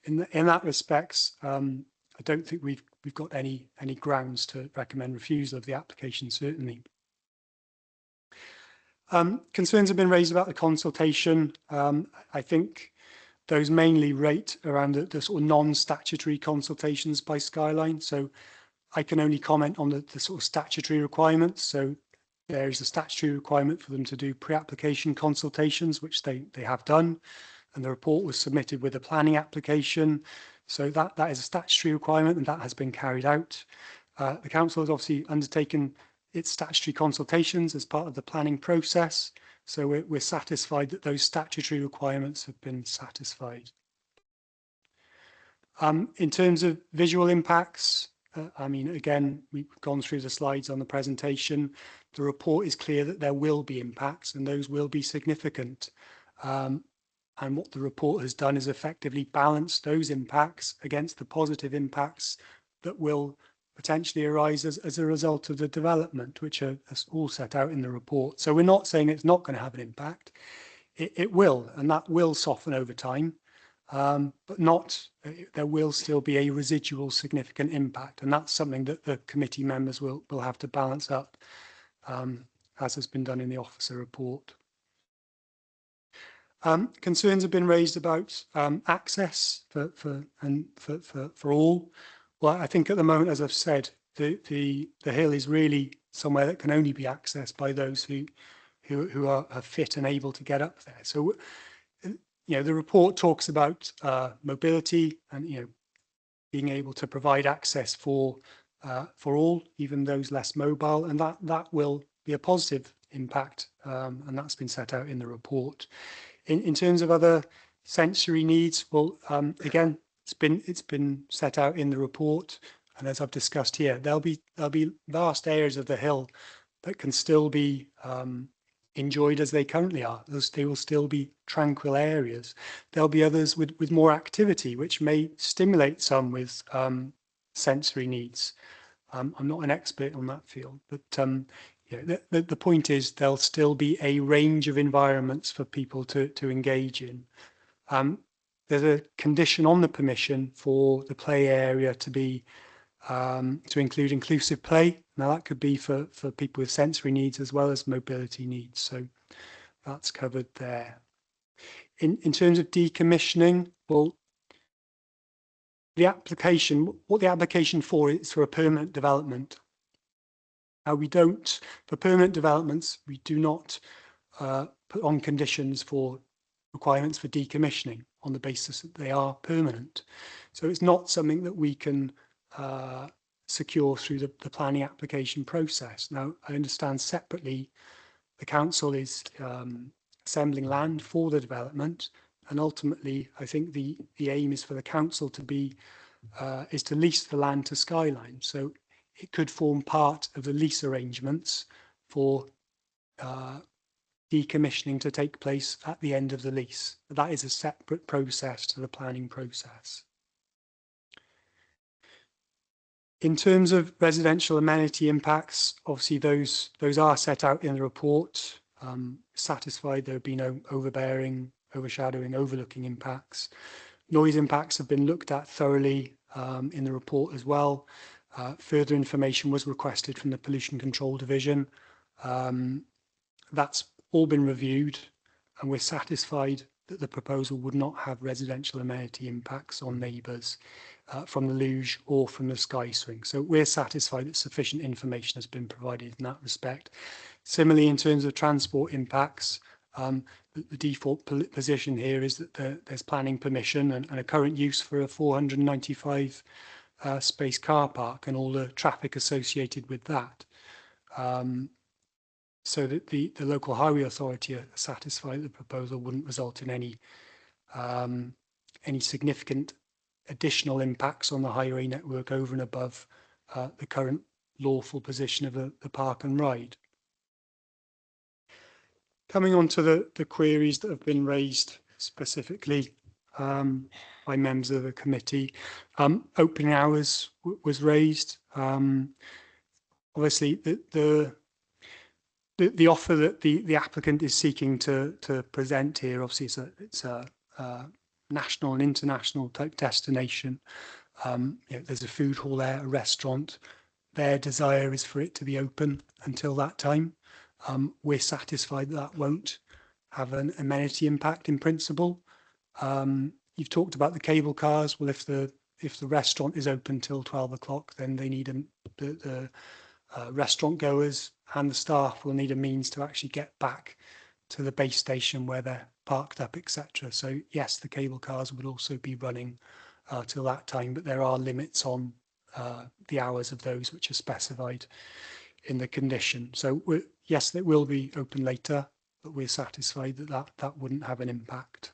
in that respects, I don't think we've got any grounds to recommend refusal of the application, certainly. Concerns have been raised about the consultation. I think those mainly rate around the sort of non-statutory consultations by Skyline. So I can only comment on the sort of statutory requirements. So there is a statutory requirement for them to do pre-application consultations, which they have done. And the report was submitted with a planning application. So that is a statutory requirement, and that has been carried out. The council has obviously undertaken its statutory consultations as part of the planning process. So we're satisfied that those statutory requirements have been satisfied. In terms of visual impacts, I mean, again, we've gone through the slides on the presentation. The report is clear that there will be impacts, and those will be significant. And what the report has done is effectively balance those impacts against the positive impacts that will potentially arise as a result of the development, which are all set out in the report. So we're not saying it's not going to have an impact. It will, and that will soften over time, but there will still be a residual significant impact. And that's something that the committee members will have to balance up, as has been done in the officer report. Concerns have been raised about access for all. Well, I think at the moment, as I've said, the hill is really somewhere that can only be accessed by those who are fit and able to get up there. So, you know, the report talks about mobility and, you know, being able to provide access for all, even those less mobile, and that will be a positive impact, and that's been set out in the report. In terms of other sensory needs, well, again, it's been set out in the report, and as I've discussed here, there'll be vast areas of the hill that can still be enjoyed as they currently are. They will still be tranquil areas. There'll be others with more activity, which may stimulate some with sensory needs. I'm not an expert on that field, but yeah, the point is there'll still be a range of environments for people to engage in. There's a condition on the permission for the play area to be to include inclusive play. Now that could be for people with sensory needs as well as mobility needs. So that's covered there. In terms of decommissioning, well, what the application for is for a permanent development. Now for permanent developments, we do not put on conditions for requirements for decommissioning on the basis that they are permanent. So it's not something that we can secure through the planning application process. Now, I understand separately the council is assembling land for the development, and ultimately I think the aim is for the council to be is to lease the land to Skyline. So it could form part of the lease arrangements for decommissioning to take place at the end of the lease. But that is a separate process to the planning process. In terms of residential amenity impacts, obviously those are set out in the report. Satisfied there have been no overbearing, overshadowing, overlooking impacts. Noise impacts have been looked at thoroughly in the report as well. Further information was requested from the Pollution Control Division. That's all been reviewed, and we're satisfied that the proposal would not have residential amenity impacts on neighbours from the luge or from the sky swing. So we're satisfied that sufficient information has been provided in that respect. Similarly, in terms of transport impacts, the default position here is that there's planning permission and a current use for a 495 space car park and all the traffic associated with that. So that the local highway authority are satisfied the proposal wouldn't result in any significant additional impacts on the highway network over and above the current lawful position of the park and ride. Coming on to the queries that have been raised specifically by members of the committee, opening hours was raised. Obviously, the offer that the applicant is seeking to present here, obviously, it's a national and international type destination. There's a food hall there, a restaurant. Their desire is for it to be open until that time. We're satisfied that won't have an amenity impact in principle. You've talked about the cable cars. Well, if the restaurant is open till 12 o'clock, then they need the restaurant goers and the staff will need a means to actually get back to the base station where they're parked up, etc. So yes, the cable cars would also be running till that time, but there are limits on the hours of those which are specified in the condition. So yes, it will be open later, but we're satisfied that wouldn't have an impact.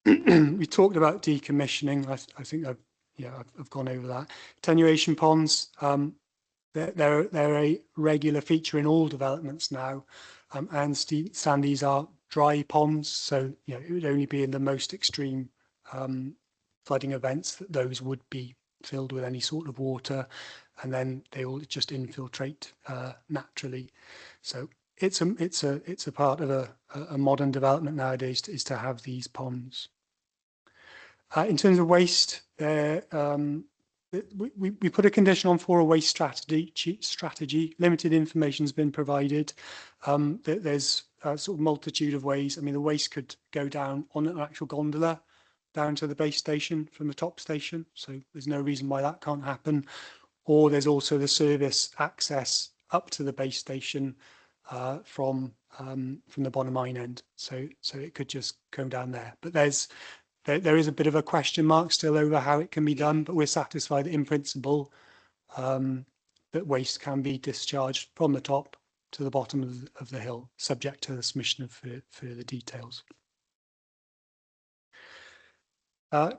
We talked about decommissioning. I think I've gone over that. Attenuation ponds, they're a regular feature in all developments now, and these are dry ponds, so it would only be in the most extreme flooding events that those would be filled with any sort of water, and then they will just infiltrate naturally. So it's a part of a modern development nowadays is to have these ponds. In terms of waste, we put a condition on for a waste strategy. Limited information has been provided. There's a sort of multitude of ways. I mean, the waste could go down on an actual gondola down to the base station from the top station. So there's no reason why that can't happen. Or there's also the service access up to the base station from the bottom mine end. So it could just go down there. But there is a bit of a question mark still over how it can be done, but we're satisfied that in principle that waste can be discharged from the top to the bottom of the hill, subject to the submission of further details.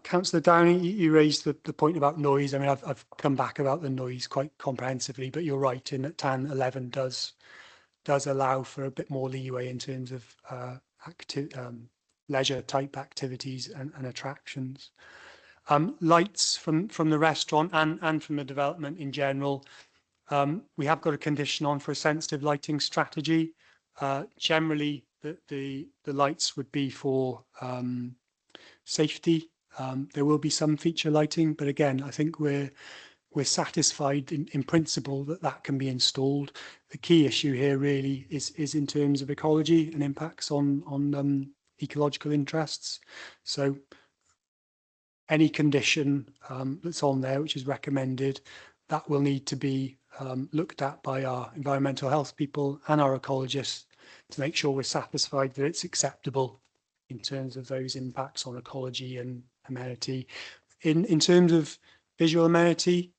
Councillor Downey, you raised the point about noise. I mean, I've come back about the noise quite comprehensively, but you're right in that TAN 11 does allow for a bit more leeway in terms of leisure type activities and attractions. Lights from the restaurant and from the development in general, we have got a condition on for a sensitive lighting strategy. Generally, the lights would be for safety There will be some feature lighting, but again, I think we're satisfied in principle that that can be installed. The key issue here really is in terms of ecology and impacts on ecological interests. So any condition that's on there which is recommended, that will need to be looked at by our environmental health people and our ecologists to make sure we're satisfied that it's acceptable in terms of those impacts on ecology and amenity. In terms of visual amenity,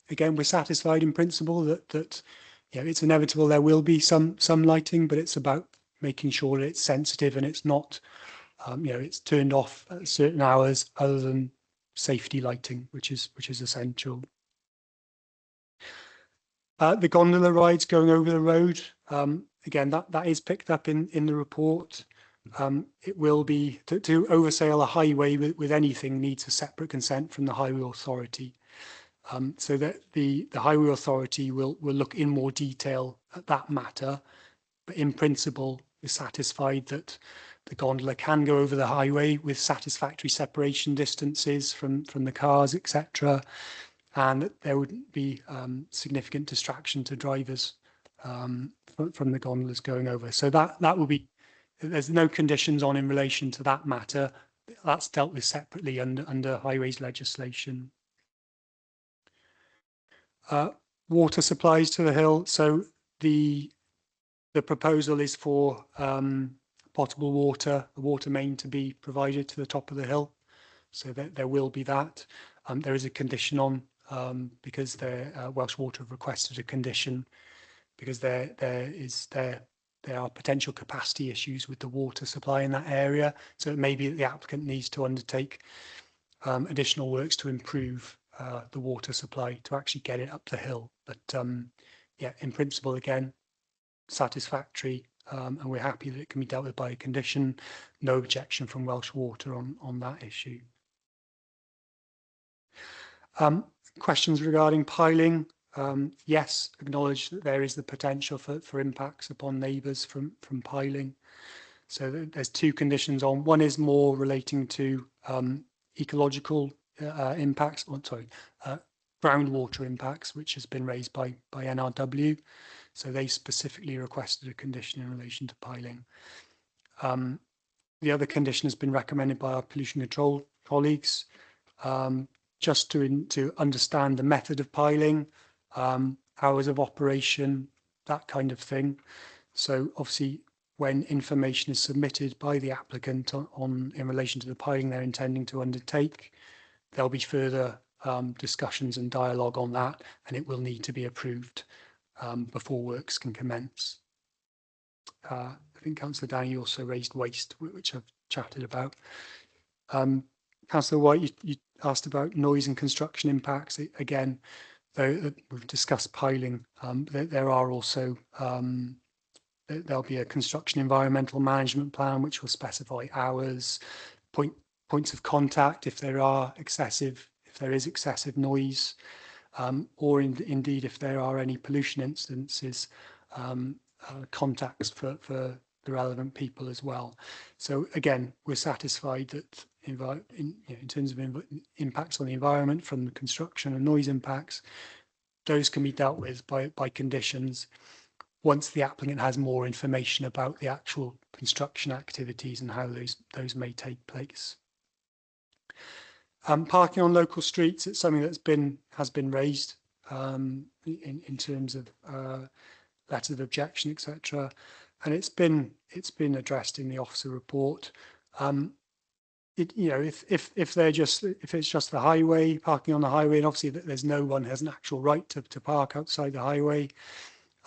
again, we're satisfied in principle that it's inevitable there will be some lighting, but it's about making sure that it's sensitive and it's not, it's turned off at certain hours other than safety lighting, which is essential. The gondola rides going over the road, again, that is picked up in the report. It will be to oversail a highway with anything needs a separate consent from the highway authority, so that the highway authority will look in more detail at that matter. But in principle, we're satisfied that the gondola can go over the highway with satisfactory separation distances from the cars, etc., and that there wouldn't be significant distraction to drivers from the gondolas going over. So that will be. There's no conditions on in relation to that matter. That's dealt with separately under highways legislation. Water supplies to the hill. So the proposal is for potable water, a water main to be provided to the top of the hill. So that there will be that. There is a condition on because Welsh Water have requested a condition because there are potential capacity issues with the water supply in that area. So it may be that the applicant needs to undertake additional works to improve the water supply to actually get it up the hill. But yeah, in principle, again, satisfactory, and we're happy that it can be dealt with by a condition. No objection from Welsh Water on that issue. Questions regarding piling? Yes, acknowledge that there is the potential for impacts upon neighbours from piling. So there's two conditions on. One is more relating to ecological impacts, groundwater impacts, which has been raised by NRW. So they specifically requested a condition in relation to piling. The other condition has been recommended by our pollution control colleagues, just to understand the method of piling, hours of operation, that kind of thing. So obviously, when information is submitted by the applicant in relation to the piling they're intending to undertake, there'll be further discussions and dialogue on that, and it will need to be approved before works can commence. I think Councillor Downey also raised waste, which I've chatted about. Councillor White, you asked about noise and construction impacts. Again, though we've discussed piling, there are also there'll be a construction environmental management plan which will specify hours, points of contact if there is excessive noise, or indeed if there are any pollution incidences, contacts for the relevant people as well. So again, we're satisfied that in terms of impacts on the environment from the construction and noise impacts, those can be dealt with by conditions once the applicant has more information about the actual construction activities and how those may take place. Parking on local streets, it's something that's has been raised in terms of letters of objection, etc., and it's been addressed in the officer report. If it's just the highway, parking on the highway, and obviously there's no one has an actual right to park outside the highway.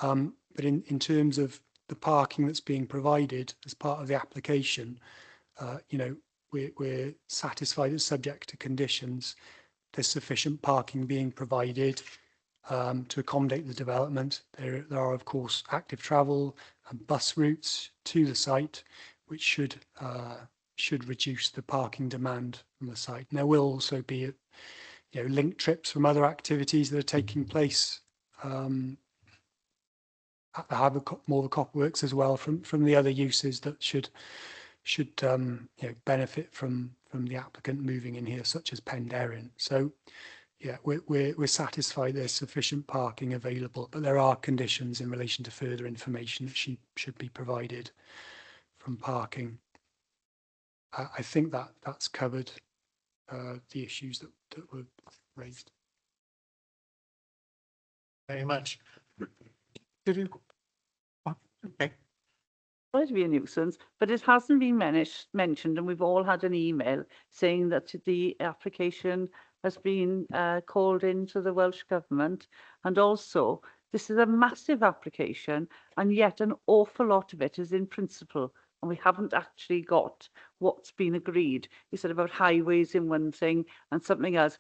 But in terms of the parking that's being provided as part of the application, we're satisfied it's subject to conditions. There's sufficient parking being provided to accommodate the development. There are, of course, active travel and bus routes to the site, which should reduce the parking demand from the site. And there will also be, linked trips from other activities that are taking place at the Harbour Morva Copper Works as well from the other uses that should should benefit from the applicant moving in here, such as Penderyn. So yeah, we're satisfied there's sufficient parking available, but there are conditions in relation to further information that should be provided from parking. I think that's covered the issues that were raised. Very much. Did you? Okay. Sorry to be a nuisance, but it hasn't been mentioned, and we've all had an email saying that the application has been called into the Welsh Government, and also this is a massive application, and yet an awful lot of it is in principle, and we haven't actually got what's been agreed. You said about highways in one thing and something else.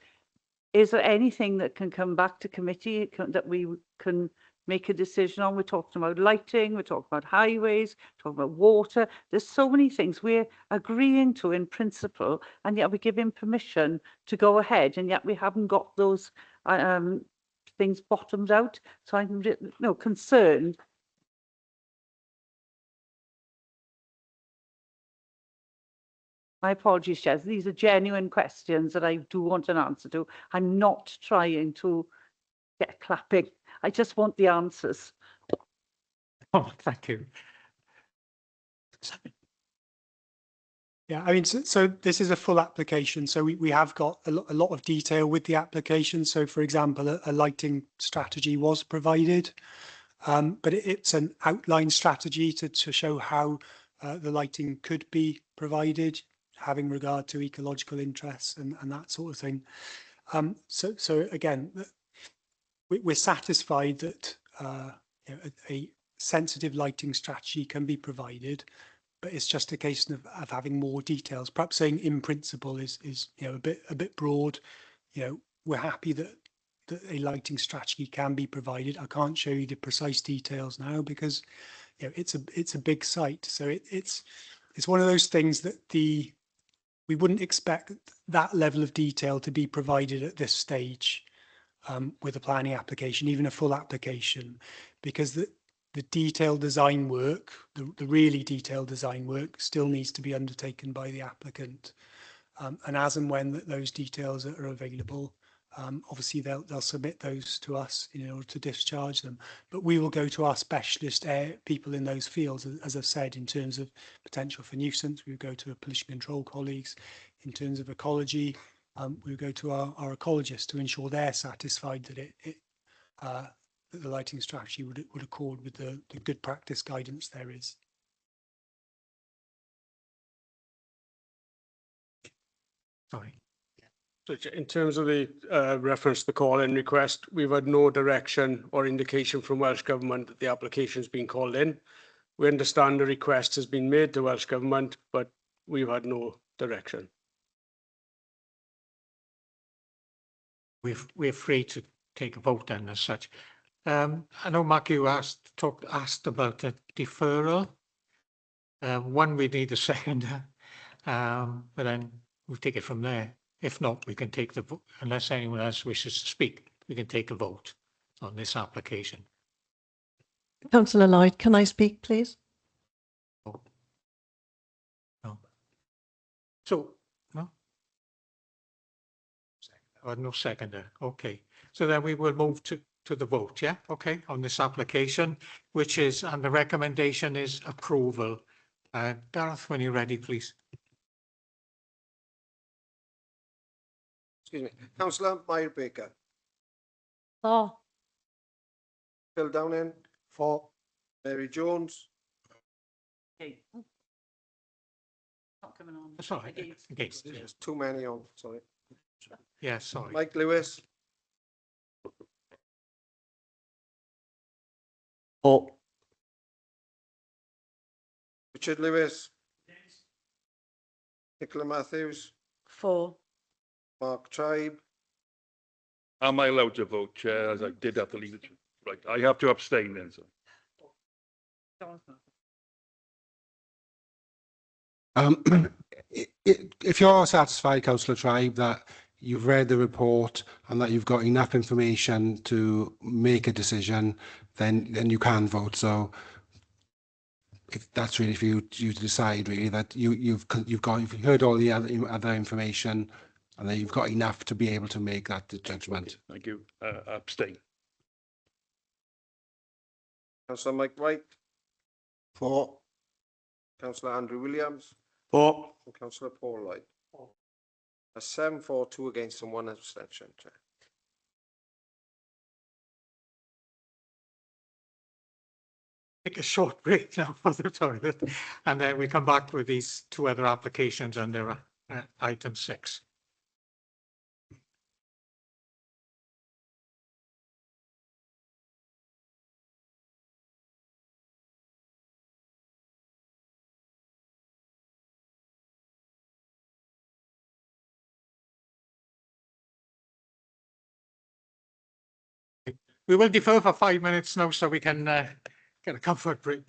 Is there anything that can come back to committee that we can make a decision on? We're talking about lighting, we're talking about highways, talking about water. There's so many things we're agreeing to in principle, and yet we're giving permission to go ahead, and yet we haven't got those things bottomed out. So I'm concerned. My apologies, Chairs. These are genuine questions that I do want an answer to. I'm not trying to get clapping. I just want the answers. Oh, thank you. Yeah, I mean, so this is a full application. So we have got a lot of detail with the application. So, for example, a lighting strategy was provided, but it's an outline strategy to show how the lighting could be provided, having regard to ecological interests and that sort of thing. So again, we're satisfied that a sensitive lighting strategy can be provided, but it's just a case of having more details. Perhaps saying in principle is a bit broad. We're happy that a lighting strategy can be provided. I can't show you the precise details now because it's a big site. So it's one of those things that we wouldn't expect that level of detail to be provided at this stage with a planning application, even a full application, because the detailed design work, the really detailed design work, still needs to be undertaken by the applicant. And as and when those details are available, obviously they'll submit those to us in order to discharge them. But we will go to our specialist people in those fields, as I've said, in terms of potential for nuisance. We will go to pollution control colleagues. In terms of ecology, we will go to our ecologists to ensure they're satisfied that that the lighting strategy would accord with the good practice guidance there is. Sorry. So in terms of the reference to the call-in request, we've had no direction or indication from Welsh Government that the application has been called in. We understand the request has been made to Welsh Government, but we've had no direction. We're free to take a vote then as such. I know Mark, you asked about the deferral. One, we need a seconder, but then we'll take it from there. If not, we can take the vote. Unless anyone else wishes to speak, we can take a vote on this application. Councillor Lloyd, can I speak, please? No. So, no? No seconder. Okay. So then we will move to the vote, yeah? Okay, on this application, which is, and the recommendation is approval. Gareth, when you're ready, please. Excuse me. Councillor Meyer Baker. For. Phil Downing. For. Mary Jones. Okay. Not coming on. Sorry, against. There's too many on, sorry. Yeah, sorry. Mike Lewis. For. Richard Lewis. Nicola Matthews. For. Mark Tribe. Am I allowed to vote, Chair, as I did have to leave it? Right, I have to abstain then, so. If you're satisfied, Councillor Tribe, that you've read the report and that you've got enough information to make a decision, then you can vote. So if that's really for you to decide, really, that you've heard all the other information, and then you've got enough to be able to make that judgment. Thank you. Abstain. Councillor Mike White, For. Councillor Andrew Williams, For. and Councillor Paul Lloyd. A 7-4, 2 against and 1 abstention, Chair. Take a short break now for the toilet, and then we come back with these two other applications under item 6. We will defer for 5 minutes now so we can get a comfort break.